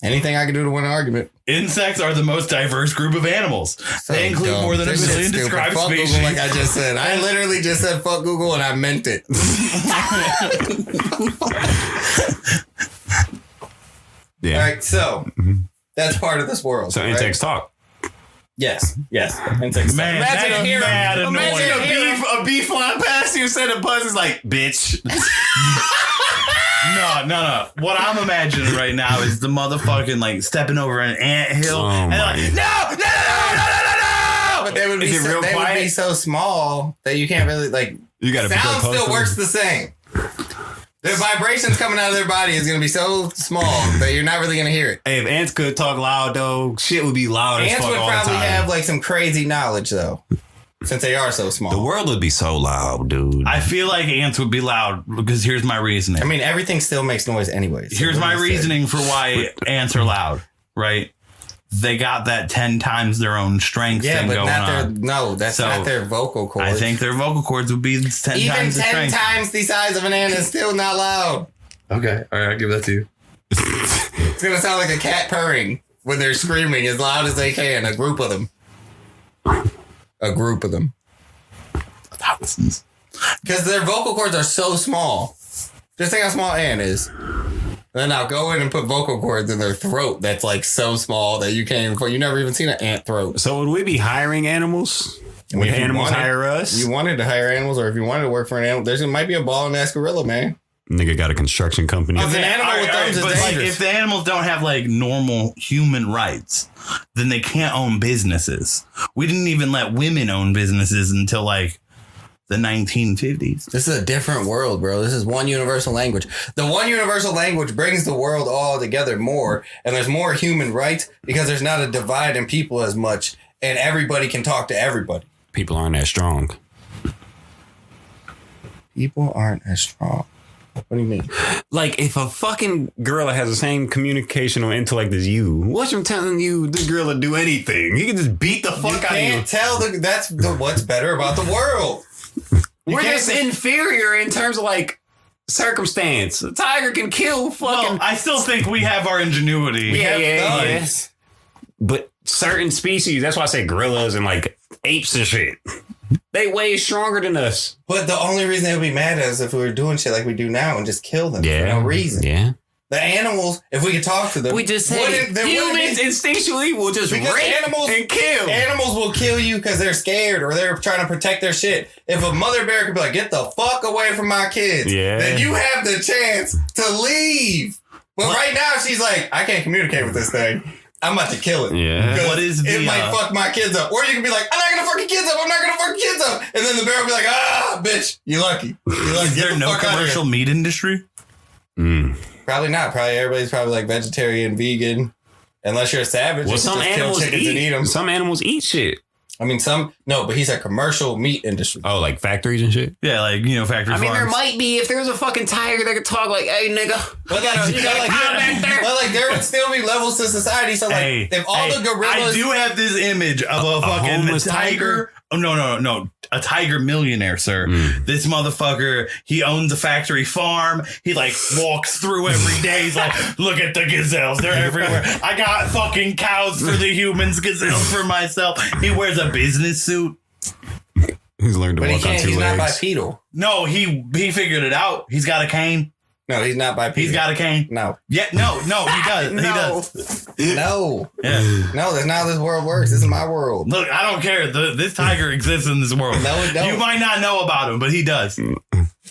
Anything I can do to win an argument. Insects are the most diverse group of animals. They include Dumb. more than This a shit's million stupid. described Fuck species. Google, like I just said. I literally just said fuck Google and I meant it. Yeah. All right, so that's part of this world. So right? insects talk. Yes. Insects. Man, Imagine that's a hero. mad annoying. Imagine a bee flying past you instead of buzz is like, bitch. No. What I'm imagining right now is the motherfucking like stepping over an anthill Oh and they're my. like, no. But they would be Is it so, real they would quiet? be so small that you can't really like. You gotta be so Sound close still to works them. the same. The vibrations coming out of their body is going to be so small that you're not really going to hear it. Hey, if ants could talk loud though, shit would be loud as Ants fuck would all the probably time. have like some crazy knowledge though, since they are so small. The world would be so loud, dude. I feel like ants would be loud because here's my reasoning. I mean, everything still makes noise anyways. So Here's what my you said. reasoning for why ants are loud, right? They got that 10 times their own strength Yeah, thing but going not their. on. No, that's So, not their vocal cords. I think their vocal cords would be 10 even times the 10 strength. times the size of an ant is still not loud. Okay, all right, I'll give that to you. It's gonna sound like a cat purring when they're screaming as loud as they can. A group of them. Thousands. Because their vocal cords are so small. Just think how small an ant is. Then I'll go in and put vocal cords in their throat that's like so small that you can't even. You never even seen an ant throat. So would we be hiring animals? Would If you animals wanted- hire us? You wanted to hire animals, or if you wanted to work for an animal, there might be a balling ass gorilla, man. Nigga got a construction company. Because an animal All with right, thumbs is but like, dangerous. if the animals don't have like normal human rights, then they can't own businesses. We didn't even let women own businesses until like the 1950s. This is a different world, bro. This is one universal language. The one universal language brings the world all together more, and there's more human rights because there's not a divide in people as much, and everybody can talk to everybody. People aren't that strong. People aren't as strong. What do you mean? Like, if a fucking gorilla has the same communicational intellect as you, what's him telling you this gorilla do anything? He can just beat the fuck out of you. Can't tell what's better about the world. We're just inferior in terms of like circumstance. A tiger can kill fucking. Well, I still think we have our ingenuity. Yeah. But certain species, that's why I say gorillas and like apes and shit. They way stronger than us. But the only reason they would be mad at us if we were doing shit like we do now and just kill them for no reason. Yeah. The animals, if we could talk to them, We just say humans instinctually will just rape and kill. Animals will kill you because they're scared or they're trying to protect their shit. If a mother bear could be like, get the fuck away from my kids, then you have the chance to leave. But right now she's like, I can't communicate with this thing. I'm about to kill it. Yeah. What is it might fuck my kids up. Or you can be like, I'm not gonna fuck your kids up. I'm not gonna fuck your kids up. And then the bear will be like, bitch, you lucky. Is there no commercial meat industry? Probably not. Probably everybody's probably like vegetarian, vegan. Unless you're a savage. Well, some animals eat them. Some animals eat shit. I mean, but he said commercial meat industry. Oh, like factories and shit? Yeah, like, factory farms. I mean, there might be, if there was a fucking tiger that could talk like, hey, nigga. But there would still be levels to society. So, like, if all the gorillas. I do have this image of a fucking tiger. Oh, no. A tiger millionaire, sir. This motherfucker, he owns a factory farm. He like walks through every day. He's like, look at the gazelles. They're everywhere. I got fucking cows for the humans, gazelles for myself. He wears a business suit. He's learned to walk on 2 legs. He's not bipedal. No, he figured it out. He's got a cane. No, he's not bipedal. He's got a cane. No. Yeah, no, he does. He does. No. Yeah. No, that's not how this world works. This is my world. Look, I don't care. This tiger exists in this world. No, it don't. You might not know about him, but he does.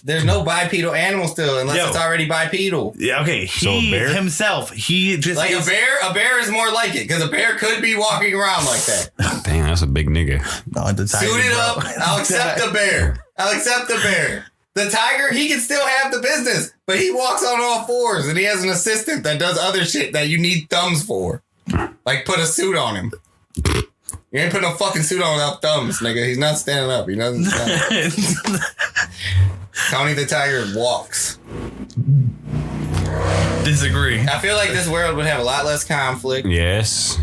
There's no bipedal animal still, unless it's already bipedal. Yeah, okay. He himself, he just like a bear is more like it because a bear could be walking around like that. Damn, that's a big nigga. No, the tiger, suit it up. I'll accept the bear. The tiger, he can still have the business, but he walks on all fours and he has an assistant that does other shit that you need thumbs for. Like put a suit on him. You ain't putting a fucking suit on without thumbs, nigga. He's not standing up. He doesn't stand up. Tony the Tiger walks. Disagree. I feel like this world would have a lot less conflict. Yes.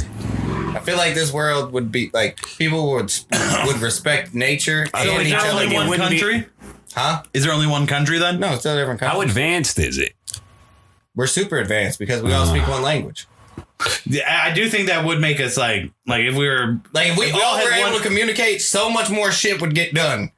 I feel like this world would be like people would respect nature and each other. Only one country? Huh? Is there only one country then? No, it's still a different country. How advanced is it? We're super advanced because we all speak one language. Yeah, I do think that would make us like if we were if we all were able to communicate, so much more shit would get done.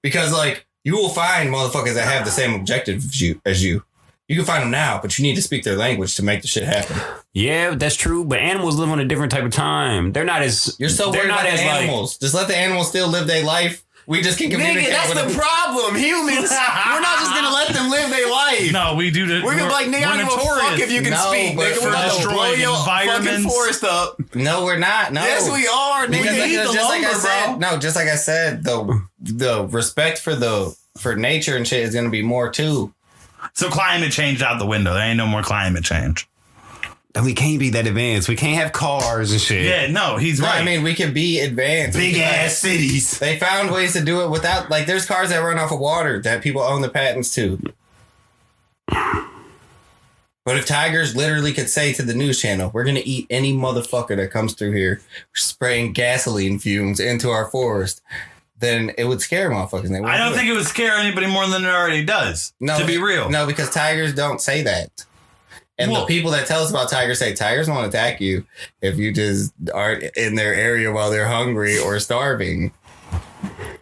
Because like you will find motherfuckers that have the same objective as you. You can find them now, but you need to speak their language to make the shit happen. Yeah, that's true. But animals live on a different type of time. They're not as. You're so worried about the animals. Just let the animals still live their life. We just can communicate. Nigga, that's the problem. Humans, we're not just gonna let them live their life. No, we do. We're gonna be like, nigga, I don't give a fuck if you can speak. Nigga, we're about to blow your fucking forest up. No, we're not. No. Yes, we are. Nigga, just like I said, the respect for nature and shit is gonna be more too. So climate change out the window. There ain't no more climate change. And we can't be that advanced. We can't have cars and shit. Yeah, no, he's right. I mean, we can be advanced. Big ass cities. They found ways to do it without, like, there's cars that run off of water that people own the patents to. But if tigers literally could say to the news channel, we're going to eat any motherfucker that comes through here spraying gasoline fumes into our forest, then it would scare motherfuckers. I don't think it would scare anybody more than it already does. No, to be real. No, because tigers don't say that. And the people that tell us about tigers say tigers won't attack you if you just aren't in their area while they're hungry or starving.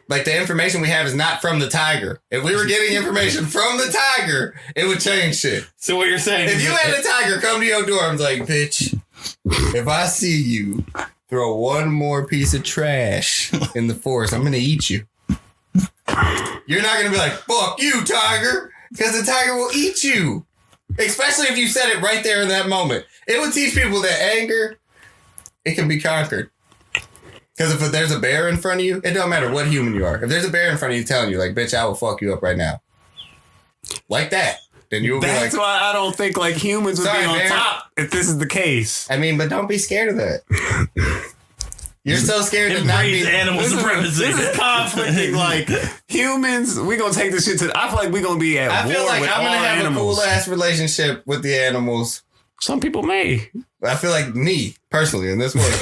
Like, the information we have is not from the tiger. If we were getting information from the tiger, it would change shit. So what you're saying if you had a tiger come to your door and was like, bitch, if I see you throw one more piece of trash in the forest, I'm going to eat you. You're not going to be like, fuck you, tiger, because the tiger will eat you. Especially if you said it right there in that moment. It would teach people that anger, it can be conquered. Because if there's a bear in front of you, it don't matter what human you are. If there's a bear in front of you telling you, like, bitch, I will fuck you up right now. Like that. Then you will be like... That's why I don't think, like, humans would be on top if this is the case. I mean, but don't be scared of that. You're so scared to not Embrace be. animal supremacy. This is conflicting. Like humans, we gonna take this shit to. I feel like we gonna be at I war feel like with I'm all gonna have animals. a cool ass relationship with the animals. Some people may. I feel like me personally in this world.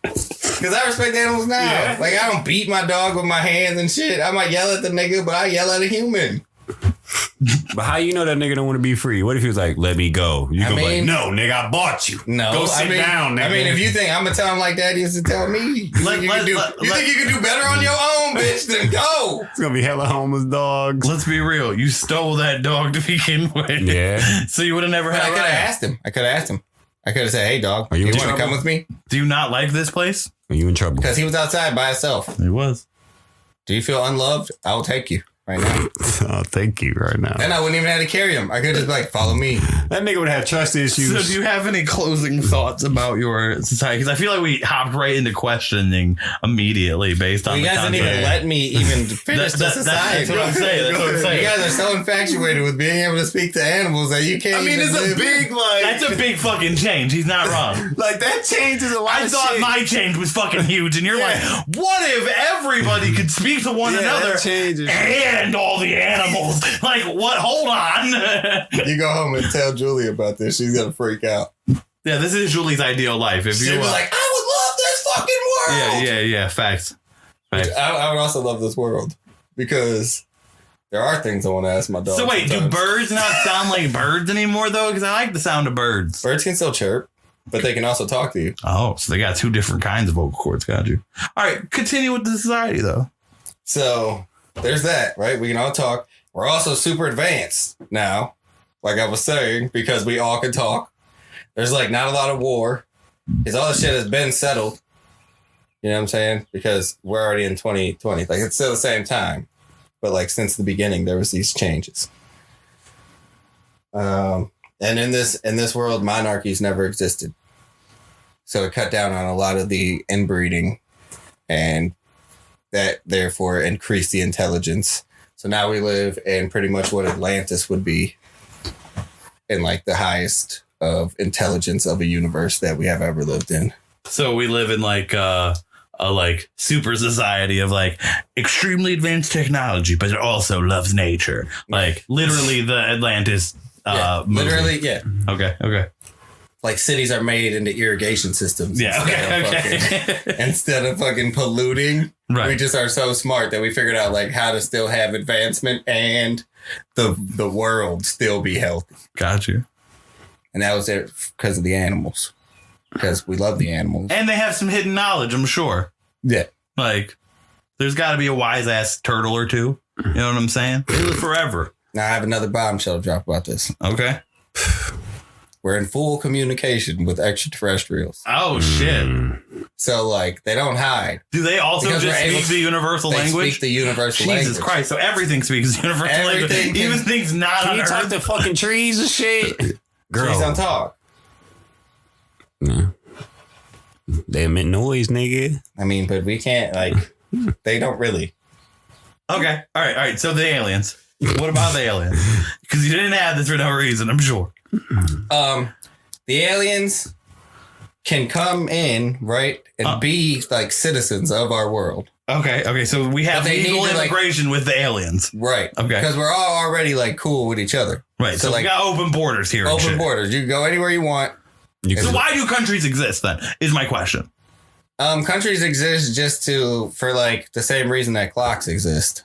Because I respect animals now. Yeah. Like, I don't beat my dog with my hands and shit. I might yell at the nigga, but I yell at a human. But how you know that nigga don't want to be free? What if he was like, "Let me go"? You I go be like, mean- "No, nigga, I bought you. No. Go sit down, nigga." I mean, if you think I'm going to tell him like that, he has to tell me. You think you can do better on your own, bitch? Then go. it's gonna be hella homeless dogs. Let's be real. You stole that dog to begin with. Yeah. So you would have never But I had could have Ryan. asked him. I could have said, hey, dog, Are you you in want to trouble? come with me? Do you not like this place? Are you in trouble? Because he was outside by himself. He was. Do you feel unloved? I will take you right now. Oh, thank you right now. Then I wouldn't even have to carry him. I could just be like, follow me. That nigga would have trust issues. So do you have any closing thoughts about your society? Because I feel like we hopped right into questioning immediately based on You the guys didn't even content. let me even finish the society. That's what I'm saying. That's what I'm saying. You guys are so infatuated with being able to speak to animals that you can't. I mean, even it's a live. big like. That's a big fucking change. He's not wrong. like that changes a lot I of thought shit. my change was fucking huge, and you're like, what if everybody could speak to one Yeah, another that changes. and all the animals? Like, what? Hold on. You go home and tell Julie about this. She's gonna freak out. Yeah, this is Julie's ideal life. If She'll you be like, I would love this fucking world. yeah, facts. Facts. I would also love this world because there are things I want to ask my dog. So wait, do sometimes. birds not sound like birds anymore though? Because I like the sound of birds. Birds can still chirp, but they can also talk to you. Oh, so they got two different kinds of vocal cords. Got you. All right, continue with the society though. So there's that, right? We can all talk. We're also super advanced now, like I was saying, because we all can talk. There's like not a lot of war because all this shit has been settled. You know what I'm saying? Because we're already in 2020. Like it's still the same time, but like since the beginning, there was these changes. And in this world, monarchies never existed. So it cut down on a lot of the inbreeding, and that therefore increased the intelligence. So now we live in pretty much what Atlantis would be, in like the highest of intelligence of a universe that we have ever lived in. So we live in like a like super society of like extremely advanced technology, but it also loves nature. Like literally the Atlantis. Movie. Literally, yeah. Okay. Like cities are made into irrigation systems. Yeah. Okay. Instead of fucking polluting, Right. we just are so smart that we figured out like how to still have advancement and the world still be healthy. Got you. And that was it because of the animals. Because we love the animals. And they have some hidden knowledge, I'm sure. Yeah. Like, there's got to be a wise ass turtle or two. You know what I'm saying? They live forever. Now I have another bombshell to drop about this. Okay. We're in full communication with extraterrestrials. Oh shit. So like they don't hide. Do they also Because just we're able speak to- the universal They language? speak the universal Jesus language. Christ! So everything speaks universal language, Everything can- even things not Can on you talk Earth. to fucking trees and shit? Trees Girl, don't talk. no. They emit noise, nigga. I mean, but we can't like. They don't really. Okay, all right. So the aliens. What about the aliens? Because you didn't add this for no reason, I'm sure. The aliens can come in, right, and be like citizens of our world, Okay. So we have But they legal need to, like- immigration with the aliens. right? Okay. Because we're all already like cool with each other. Right. So like we got open borders here. and open shit. borders. You can go anywhere you want. You So can, why do countries exist then? Is my question. Countries exist just for like the same reason that clocks exist.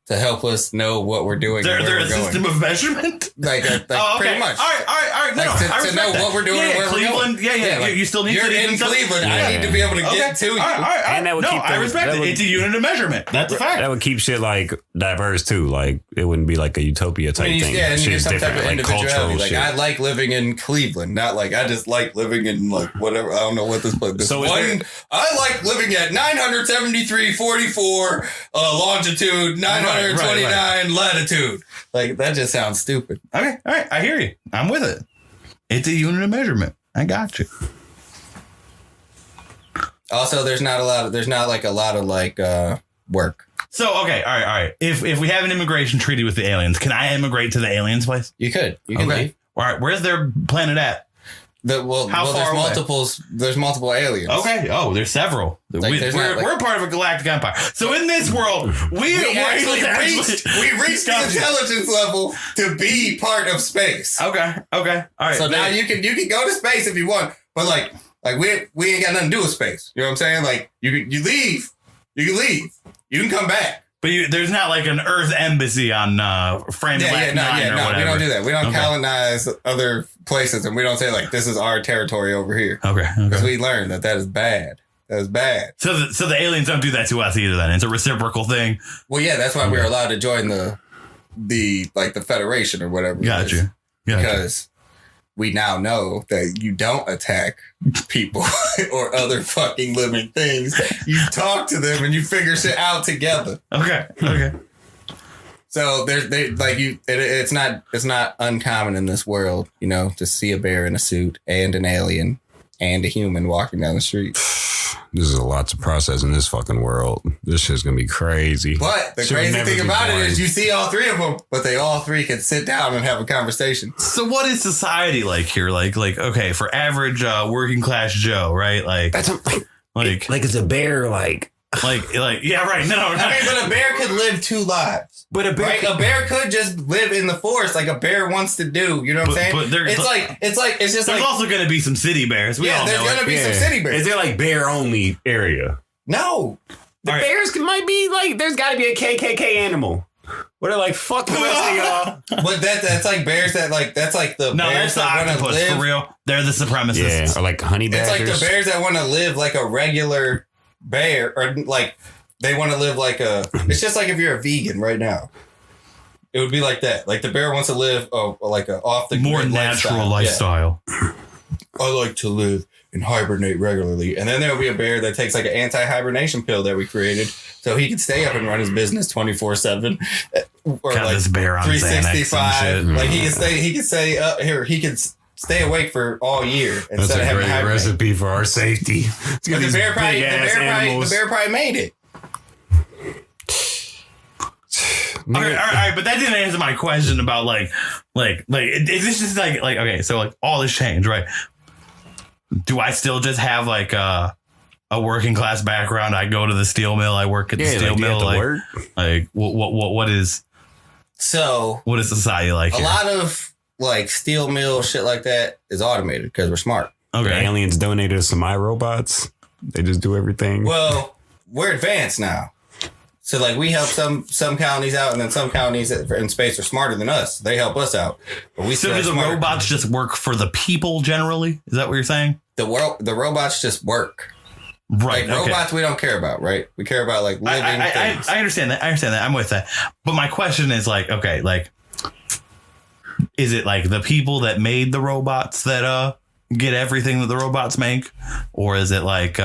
To help us know what we're doing. They're and where a we're going. system of measurement. Like Oh, okay. pretty much. All right. No, Like, to I respect know that. what we're doing and where we're Cleveland. going. Yeah. like, you still need you're cities in and stuff. Cleveland. Yeah. I need to be able to Okay. get to you. All right. And that would no, keep I them- respect that it. would- It's a unit of measurement. That's a fact. that would keep shit like diverse too. Like it wouldn't be like a utopia type thing. Yeah, and you get Shit's some type different, of like individuality. cultural Like shit. I like living in Cleveland, not like I just like living in like whatever. I don't know what this place. This So is one, there- I like living at 973.44 longitude, 929 latitude. Like that just sounds stupid. Okay. All right. I hear you. I'm with it. It's a unit of measurement. I got you. Also, there's not a lot of work. So, okay. All right. If we have an immigration treaty with the aliens, can I immigrate to the aliens place? You can Okay. leave. All right. Where's their planet at? How far away? There's multiple aliens. Okay. Oh, there's several. Like, We're part of a galactic empire. So in this world, we reached the intelligence level to be part of space. Okay. All right. So now you can go to space if you want, but like we ain't got nothing to do with space. You know what I'm saying? Like you leave, you can leave, you can come back. But there's not like an Earth embassy on Framingham or whatever. We don't do that. We don't colonize other places, and we don't say like this is our territory over here. Okay. Because we learned that is bad. That is bad. So the aliens don't do that to us either. Then it's a reciprocal thing. Well, yeah, that's why we're allowed to join the Federation or whatever. Gotcha. Because we now know that you don't attack people or other fucking living things. You talk to them and you figure shit out together. Okay. So it's not uncommon in this world, you know, to see a bear in a suit and an alien and a human walking down the street. This is a lot to process in this fucking world. This shit's gonna be crazy. But the crazy thing about it is you see all three of them, but they all three can sit down and have a conversation. So what is society like here? Like okay, for average working class Joe, right? Like That's like it's a bear, like yeah, right. No. I mean, but a bear could live two lives. But a bear, a bear could just live in the forest like a bear wants to do. You know what I'm saying? But it's just there's also going to be some city bears. There's going to be some city bears. Is there like bear only area? No. The bears might be like, there's got to be a KKK animal. Where they're like, fuck the rest of y'all. But that's like bears that like, that's like the bears that's the that want to octopus, live. for real. They're the supremacists. Yeah, or like honey badgers. It's like the bears that want to live like a regular bear, or like they want to live like it's just like if you're a vegan right now. It would be like that. Like the bear wants to live like a off the more grid natural lifestyle. Yeah. I like to live and hibernate regularly. And then there'll be a bear that takes like an anti-hibernation pill that we created so he can stay up and run his business 24/7. Or Got like this bear on 365. Like he can shit. stay awake for all year That's instead a of having great hibernate. recipe for our safety. But the bear probably made it. All right, but that didn't answer my question about like is this just like okay, so like all this change, right? Do I still just have like a working class background? I go to the steel mill, I work at the steel mill, like what is society like? A lot of like steel mill shit like that is automated because we're smart. Okay, the aliens donated us some iRobots. They just do everything. Well, we're advanced now. So like we help some colonies out, and then some colonies in space are smarter than us. They help us out. But we so do the robots just work for the people generally? Is that what you're saying? The robots just work. Right. Like robots we don't care about, right? We care about like living things. I understand that. I'm with that. But my question is like, okay, like is it like the people that made the robots that get everything that the robots make? Or is it like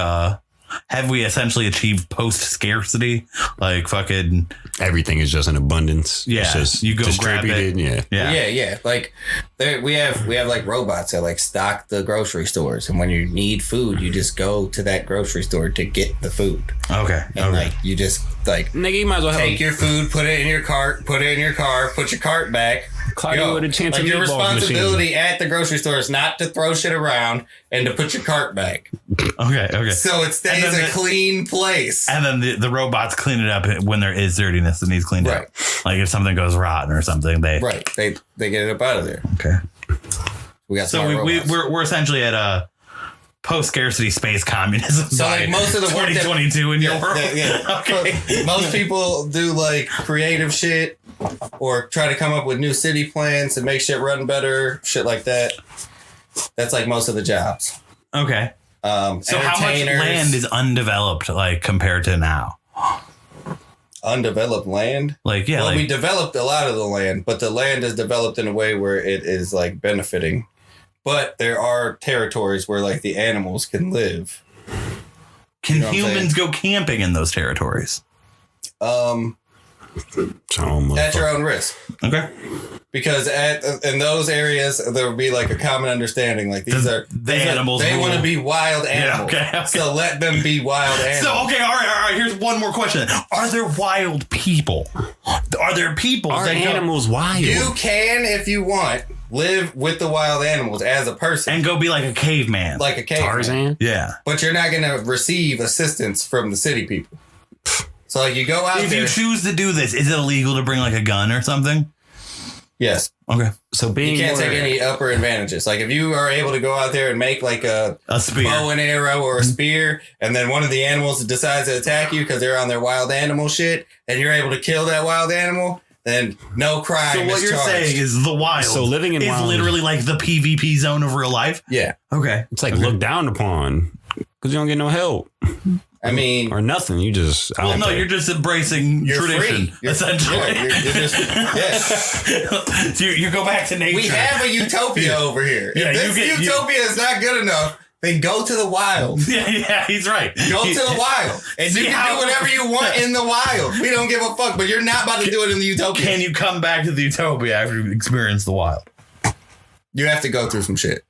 have we essentially achieved post-scarcity? Like fucking everything is just in abundance. Yeah, it's just you go grab it. Yeah. Like we have like robots that like stock the grocery stores, and when you need food, you just go to that grocery store to get the food. Okay. And like you just like nigga, you might as well take your food, put it in your cart, put your cart back. Claudio with a chance like of your responsibility machine. at the grocery store is not to throw shit around and to put your cart back. Okay. So it stays a clean place. And then the robots clean it up when there is dirtiness that needs cleaned up. Like if something goes rotten or something, they get it up out of there. Okay. We got we're essentially at a post-scarcity space communism. So like most of the 2022 in your world. Yeah. Okay. Most people do like creative shit or try to come up with new city plans to make shit run better, shit like that. That's like most of the jobs. Okay. So how much land is undeveloped like compared to now? Undeveloped land? Like, yeah. Well, we developed a lot of the land, but the land is developed in a way where it is like benefiting. But there are territories where like the animals can live. Can humans go camping in those territories? At your own risk. Okay. Because in those areas there will be like a common understanding. Like these are animals. They want to be wild animals. Yeah, okay. So let them be wild animals. So all right. Here's one more question. Are there wild people? Are there people? Are animals wild? You can if you want. live with the wild animals as a person, And go be like a caveman. like a caveman. Tarzan. Yeah. But you're not going to receive assistance from the city people. So like you go out If there. you choose to do this, is it illegal to bring like a gun or something? Yes. Okay. So being You can't more- take any upper advantages. Like if you are able to go out there and make like a spear. bow and arrow or a spear, and then one of the animals decides to attack you because they're on their wild animal shit, and you're able to kill that wild animal, then no crime. So what is you're charged. saying is the wild. So living in is wild- literally like the PvP zone of real life. Yeah. Okay. It's like looked down upon because you don't get no help I mean, or nothing. You just Well, out no, there. you're just embracing you're tradition, free. You're, essentially. Yeah, you're just yeah. So you go back to nature. We have a utopia over here. Yeah, If this you get- utopia is not good enough, then go to the wild. Yeah, he's right. Go to the wild. And See you can how- do whatever you want in the wild. We don't give a fuck, but you're not about to do it in the utopia. Can you come back to the utopia after you've experienced the wild? You have to go through some shit.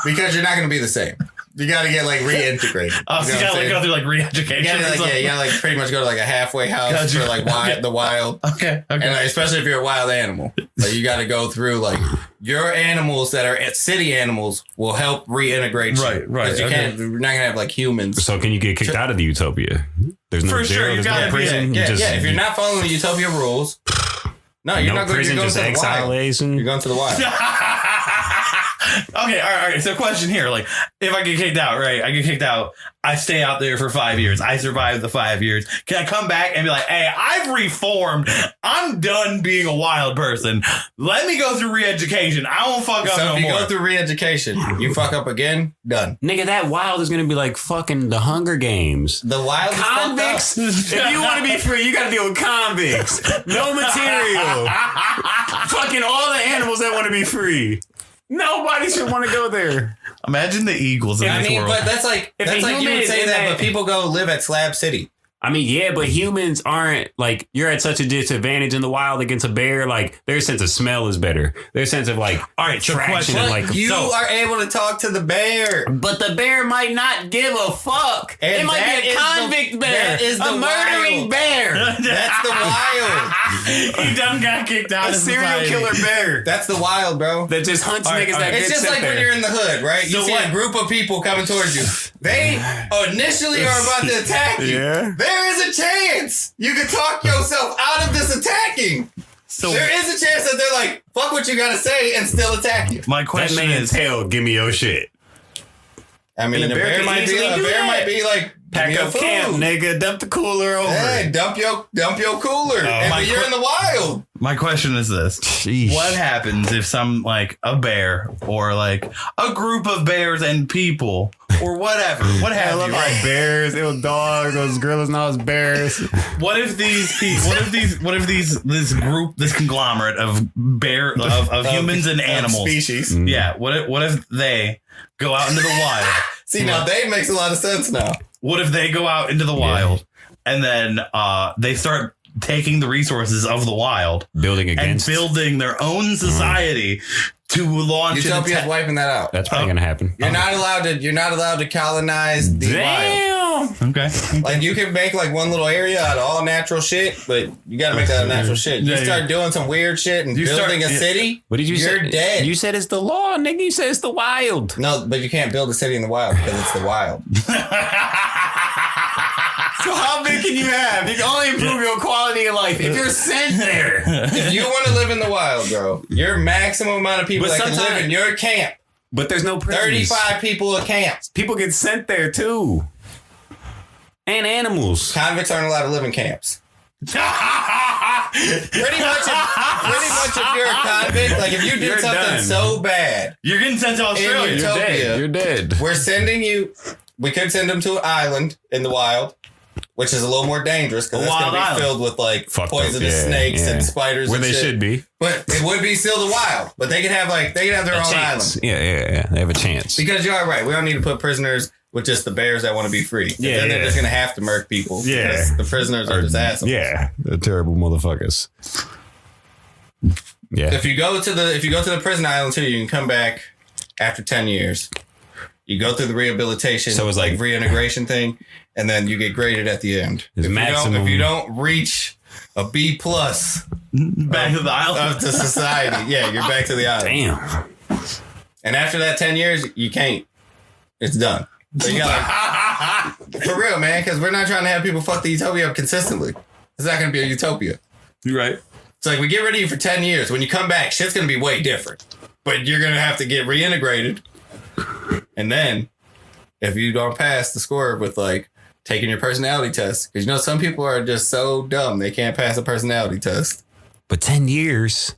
Because you're not going to be the same. You got to get like reintegrated. Oh, so you gotta go through like re-education. You gotta, or like, something? you gotta like pretty much go to like a halfway house Gotcha. for like the wild. Okay. And like, especially if you're a wild animal, like you got to go through like your animals that are city animals will help reintegrate you. Right, right, 'Cause you okay. can't. You're not gonna have like humans. So can you get kicked out of the utopia? There's no For jail. sure, you There's gotta no be- prison. Yeah, you just, yeah. If you're not following the utopia rules, no, you're no not going. prison, You're going just to the wild. exilation. You're going to the wild. Okay, all right. So, question here: like, if I get kicked out, right? I get kicked out. I stay out there for 5 years. I survive the 5 years. Can I come back and be like, "Hey, I've reformed. I'm done being a wild person. Let me go through re-education. I won't fuck up So no if you more." go through re-education, you fuck up again, done. Nigga, that wild is gonna be like fucking the Hunger Games. The wild is fucked up. Convicts. If you want to be free, you got to deal with convicts. No material. Fucking all the animals that want to be free. Nobody should want to go there. Imagine the Eagles in I this mean, world. but that's like If that's a like you human would is say in that, that- but people go live at Slab City. I mean, yeah, but humans aren't like you're at such a disadvantage in the wild against a bear. Like their sense of smell is better. Their sense of like All right, so traction question. and But like you so- are able to talk to the bear. But the bear might not give a fuck. And it might that be is a the- convict bear. that is a the murdering wild. bear. That's the wild. He done got kicked out A of serial society. killer bear That's the wild, bro. that just hunts All right, niggas all that right. get It's just sent like there. when you're in the hood, right? You So see what? a group of people coming towards you. They initially are about to attack you. Yeah. There is a chance you can talk yourself out of this attacking. So There is a chance that they're like, fuck what you gotta say and still attack you. my That question man is, tail, give me your shit. I mean, And a the bear bear can might be easily a do bear that. might be like, Pack give me up your camp, food. nigga. Dump the cooler over. Hey, dump your cooler. And my you're in the wild. my question is this: Sheesh. what happens if some like a bear or like a group of bears and people or whatever? What have you? Right? bears, it was dogs, those gorillas, now it's bears. What if these people? What if this group, this conglomerate of of humans and animals? Species. Yeah. What if they go out into the wild? See, now that makes a lot of sense now. What if they go out into the wild and then they start taking the resources of the wild Building and against. building their own society to launch an Utopia's attack? wiping that out. That's probably gonna happen. You're not allowed to colonize the wild. Damn. Okay. Like you can make like one little area out of all natural shit, but you gotta make that out of natural shit. You Yeah, start doing some weird shit and You start- building a yeah. city. What did you say? You're dead. You said it's the law, nigga. You said it's the wild. No, but you can't build a city in the wild because it's the wild. So how big can you have? You can only improve your quality of life if you're sent there. If you want to live in the wild, bro, your maximum amount of people But that can live sometimes- in your camp, But there's no prisons. 35 people a camp. People get sent there too. And animals. Convicts aren't allowed to live in camps. Pretty much if you're a convict, like if you did You're something done. so bad, You're getting sent to Australia. You're dead. You're dead. we're sending you. We could send them to an island in the wild, which is a little more dangerous because A it's going to wild be island. filled with like Fucked up, poisonous yeah, snakes yeah. and spiders. Where and they shit. should be. But it would be still the wild. But they could have their own Chance. island. Yeah. They have a chance. Because you are right. We don't need to put prisoners with just the bears that want to be free. Yeah, Then they're yeah. just going to have to murk people. Yeah. Because the prisoners are just assholes. Yeah, they're terrible motherfuckers. Yeah. If you go to the prison island too, you can come back after 10 years. You go through the rehabilitation, So it's like- reintegration thing, and then you get graded at the end. It's maximum- If you don't reach a B plus Back to the island. of the society. Yeah, you're back to the island. Damn. And after that 10 years, you can't. It's done. So you got for real, man, because we're not trying to have people fuck the utopia up consistently. It's not going to be a utopia. You're right. It's like we get rid of you for 10 years. When you come back, shit's going to be way different. But you're going to have to get reintegrated. And then if you don't pass the score with like taking your personality test, because you know some people are just so dumb they can't pass a personality test. But 10 years.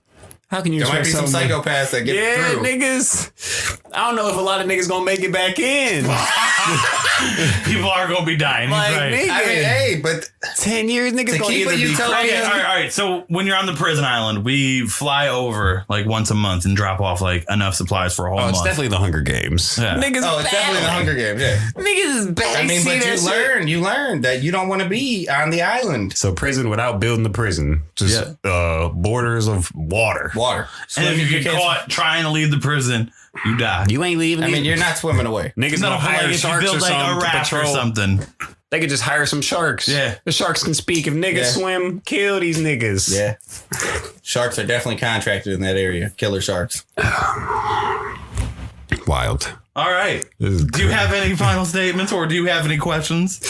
How can you There might be expect some someone- psychopaths that get Yeah, through. niggas. I don't know if a lot of niggas gonna make it back in. People are going to be dying. He's Like, right. nigga. I mean, hey, but 10 years, niggas To gonna keep either a be utopia- crazy. Okay, all right. So when you're on the prison island, we fly over like once a month and drop off like enough supplies for a whole Oh, month. it's definitely the Hunger Games. Yeah. Niggas oh, it's definitely the Hunger Games. Yeah. Niggas is bad. I mean, but you learn that you don't want to be on the island. So prison without building the prison. Just borders of water. Water. and if you get can't- caught trying to leave the prison, you die. You ain't leaving. I mean, you're not swimming away. Niggas No, gonna but, like, hire if you sharks build or like something a to raft or patrol. something. They could just hire some sharks. Yeah. The sharks can speak. If niggas Yeah. swim, kill these niggas. Yeah. Sharks are definitely contracted in that area. Killer sharks. Wild. All right. This is Do you have any final statements or do you have any questions?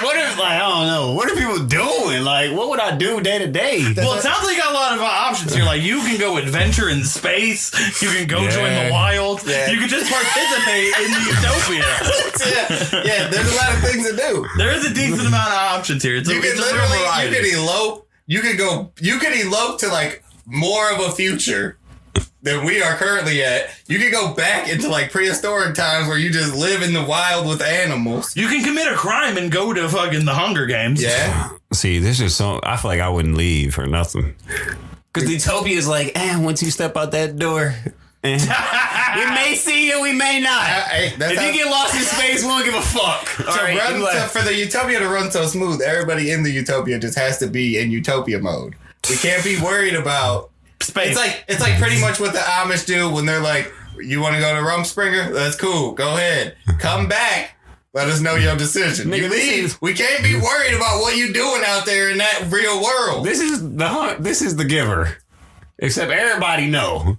What if, like, I don't know. What are people doing? Like, what would I do day to day? Well, it sounds like you got a lot of options here. Like, you can go adventure in space. You can go join the wild. Yeah. You can just participate in the utopia. Yeah, there's a lot of things to do. There is a decent amount of options here. It's You a, can it's a real literally, you variety. could elope. You could elope to like more of a future than we are currently at. You could go back into like prehistoric times where you just live in the wild with animals. You can commit a crime and go to fucking the Hunger Games. Yeah. See, this is so. I feel like I wouldn't leave for nothing. Because Utopia is like, once you step out that door, we may see you, we may not. Hey, that's If how- you get lost in space, we won't give a fuck. All to right, run, you like- for the utopia to run so smooth, everybody in the utopia just has to be in utopia mode. We can't be worried about Space. It's like pretty much what the Amish do when they're like, "You want to go to Rumspringer? That's cool. Go ahead. Come back. Let us know your decision. Nigga, You this leave. is- We can't be worried about what you doing out there in that real world." This is the giver. Except everybody know.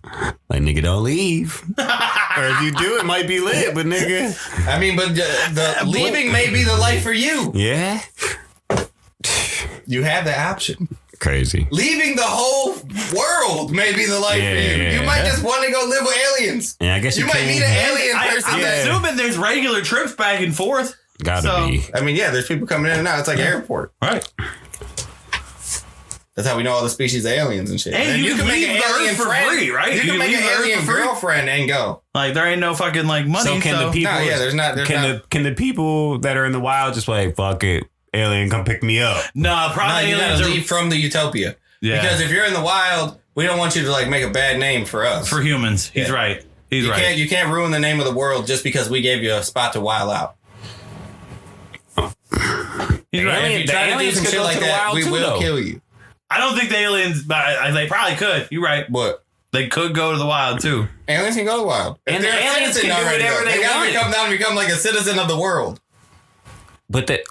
Like, nigga, don't leave. Or if you do, it might be lit, but nigga. I mean, but the leaving may be the life for you. Yeah. You have the option. Crazy. Leaving the whole world may be the life for you. Yeah. You might just want to go live with aliens. Yeah, I guess You you, might can. meet an alien person. I'm that- assuming there's regular trips back and forth. Gotta So- be. I mean, yeah, there's people coming in and out. It's like an airport. Right. That's how we know all the species of aliens and shit. Hey, And you can make leave an the alien Earth for friend. free, right? You You can can make leave an the Earth alien for free. girlfriend and go. Like, there ain't no fucking like money. So can the people? No, yeah, there's not. Can the people that are in the wild just like fuck it? Alien, come pick me up. No, No, probably you aliens gotta are leave from the utopia. Yeah. Because if you're in the wild, we don't want you to like make a bad name for us. for humans. He's Yeah. right. He's you right. can't ruin the name of the world just because we gave you a spot to wild out. He's right. And if you the try to do aliens some could shit go like to the that, wild we too, will though. kill you. I don't think the aliens, but they probably could. You're right. What? They could go to the wild too. Aliens can go to the wild. And If the they're a aliens citizen can do already, whatever though. they gotta want. come down and become like a citizen of the world. But the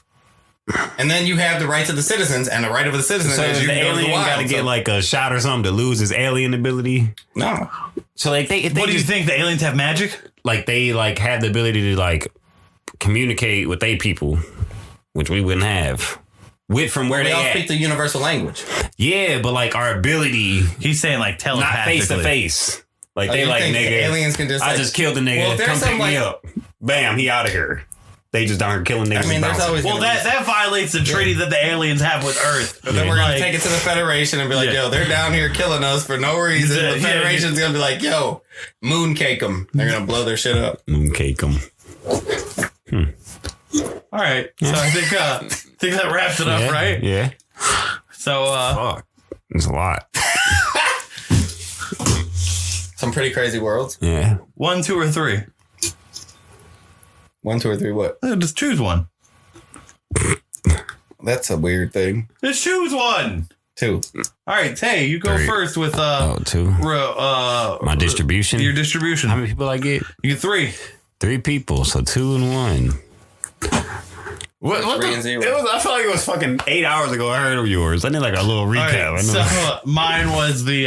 And then you have the rights of the citizens, and the right of the citizens so is you the can go to the alien wild. got to get So- like a shot or something to lose his alien ability. no. So like if they What do you just, think? The aliens have magic? like they like have the ability to like communicate with they people, which we wouldn't have. With from where They they all at. speak the universal language. Yeah, but like our ability, He's saying like not telepathically. face to face. Like Oh, they you like think nigga. aliens can just I like, just killed the nigga. Well, if there's Come pick something me like- up. Bam, he out of here. They just aren't killing niggas. I mean, there's bouncing. always Well, gonna be- that violates the treaty that the aliens have with Earth. But then we're gonna Like- take it to the Federation and be like, Yeah. yo, they're down here killing us for no reason. Yeah, The yeah, Federation's gonna be like, yo, mooncake them. They're gonna blow their shit up. Mooncake 'em. All right. So I think that wraps it up, Yeah, right? Yeah. So Fuck. It's a lot. Some pretty crazy worlds. Yeah. 1, 2, or 3. 1, 2, or 3. What? Just choose one. That's a weird thing. Just choose one. 2. All right, Tay, you go 3. first with 2. my distribution. Your distribution. How many people I get? You get 3. 3 people, so 2 and 1. What 3 and 0. It was, I feel like it was fucking 8 hours ago. I heard of yours. I need like a little recap. Right, so mine was the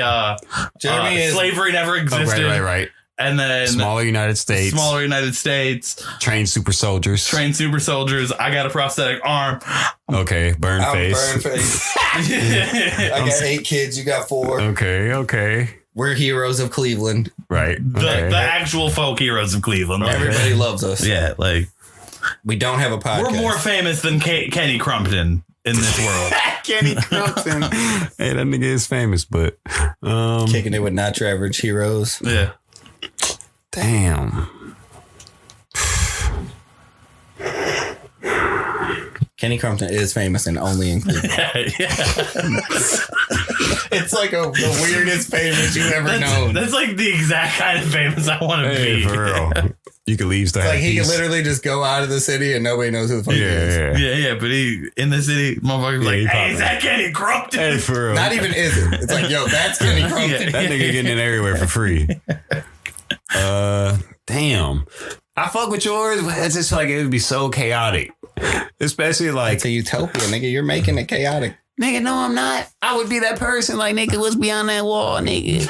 Jeremy is slavery never existed. right. And then Smaller United States. Trained super soldiers. Trained super soldiers. I got a prosthetic arm. Okay, burn I'm face. burn face. I got 8 kids. You got 4. Okay. We're heroes of Cleveland. Right. The actual folk heroes of Cleveland. Like, Everybody loves us. yeah, like We don't have a podcast. we're more famous than Kenny Crumpton in this world. Kenny Crumpton. Hey, that nigga is famous, but kicking it with not your average heroes. Yeah. damn. Kenny Crumpton is famous and only in Cleveland. It's like the weirdest famous you've ever known. That's like the exact kind of famous I want to Hey, be. for real. You could leave stuff. Like he can literally just go out of the city and nobody knows who the fuck he is. Yeah. Yeah, but he in the city, motherfuckers Yeah, like, he hey, popping. is that Kenny Crumpton? Hey, for real. Not even is it. It's like, yo, that's Kenny Crumpton. That nigga getting it everywhere for free. Damn. I fuck with yours, but it's just like it would be so chaotic. Especially like, It's a utopia, nigga. You're making it chaotic. nigga, no, I'm not. I would be that person. Like, nigga, what's beyond that wall, nigga?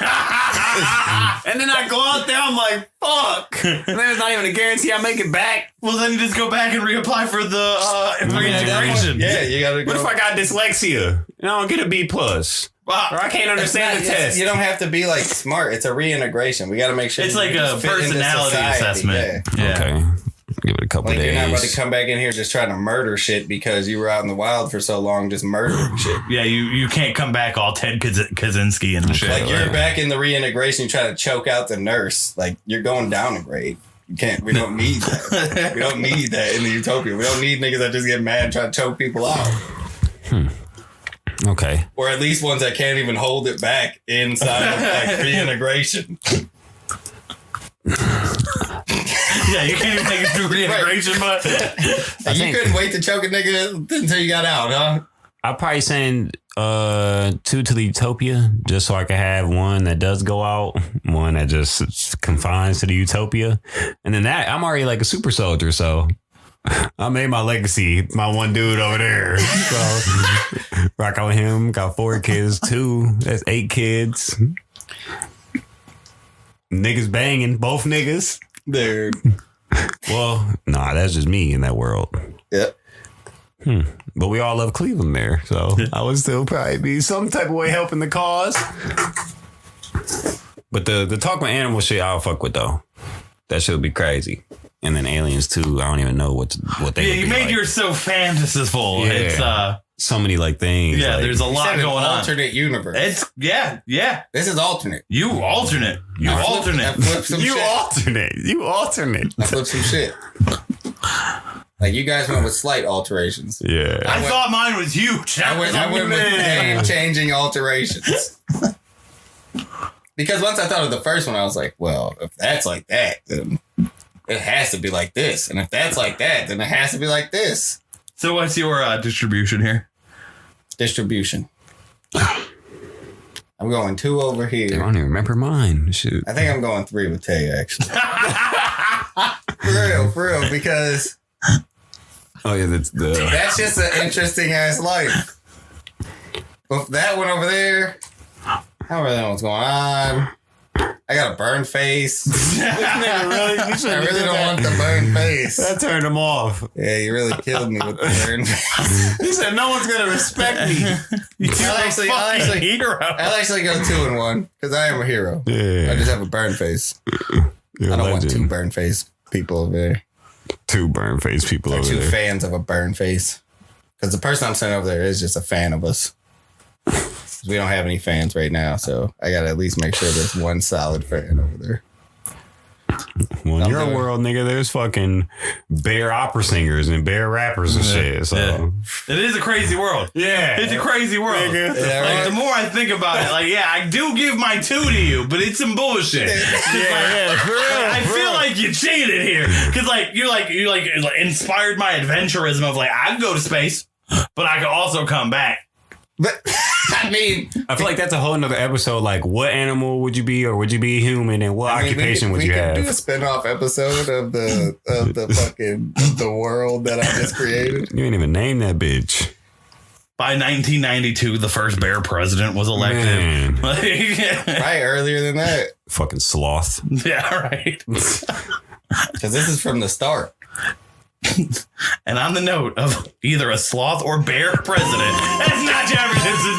And then I go out there, I'm like, fuck. And then there's not even a guarantee I make it back. Well, then you just go back and reapply for the reintegration. Yeah, you gotta go. What if I got dyslexia and I don't get a B plus? Or I can't understand the test. You don't have to be like smart. It's a reintegration. We got to make sure It's you like a fit into personality society. assessment. Yeah. Yeah. Okay. Give it a couple Like days. you're not about to come back in here just trying to murder shit because you were out in the wild for so long just murdering shit. Yeah, you can't come back all Ted Kaczynski and shit. Like you're back in the reintegration, you try to choke out the nurse. Like you're going down a grade. You can't. We don't need that. We don't need that in the utopia. We don't need niggas that just get mad and try to choke people out. Okay. Or at least ones that can't even hold it back inside of like reintegration. Yeah, you can't even make it through reintegration, but Like, you couldn't wait to choke a nigga until you got out, huh? I'll probably send 2 to the Utopia just so I can have one that does go out, one that just confines to the Utopia. And then that I'm already like a super soldier, so I made my legacy, my one dude over there. So rock out with him, got 4 kids, 2. That's 8 kids. Niggas banging, both niggas. Dude. Well, nah, that's just me in that world. Yep. But we all love Cleveland there, so I would still probably be some type of way helping the cause. But the talk with animal shit, I'll fuck with though. That shit would be crazy. And then aliens too. I don't even know what they. yeah, would you be made like. yours so fantasyful. Yeah. It's so many like things. yeah, like, there's a lot Said an going on. alternate universe. It's yeah. This is alternate. You alternate. You I alternate. flipped some You shit. alternate. I flipped some shit. Like you guys went with slight alterations. Yeah. I thought mine was huge. I went with game-changing alterations. Because once I thought of the first one, I was like, well, if that's like that, then it has to be like this. And if that's like that, then it has to be like this. So what's your distribution here? Distribution. I'm going 2 over I here. don't even remember mine. Shoot. I think I'm going 3 with Tay, actually. For real, because Oh yeah, that's the. that's just an interesting ass life. But that one over there, I don't really know what's going on. I got a burn face. I really don't want the burn face. That turned him off. Yeah, you really killed me with the burn face. He said no one's gonna respect me. I'll actually go 2 and 1 because I am a hero. Yeah. I just have a burn face. You're I a don't want 2 legend. burn face people over there. 2 burn face people Or over 2 there. fans of a burn face. Because the person I'm sending over there is just a fan of us. We don't have any fans right now, so I gotta at least make sure there's one solid fan over there. Well, in your doing- world, nigga, there's fucking bear opera singers and bear rappers and shit. So It is a crazy world. yeah, It's a crazy world. Nigga. Yeah, Like right? the more I think about it, like I do give my 2 to you, but it's some bullshit. yeah, for real. I feel like you cheated here because you inspired my adventurism of like I can go to space, but I can also come back. But I mean, I feel like that's a whole nother episode. Like, what animal would you be, or would you be a human, and what occupation would you have? We could do a spin-off episode of the world that I just created. You ain't even name that bitch. By 1992, the first bear president was elected. Like, Right, earlier than that. Fucking sloth. yeah, right. Because this is from the start. And on the note of either a sloth or bear president, that's not Jefferson's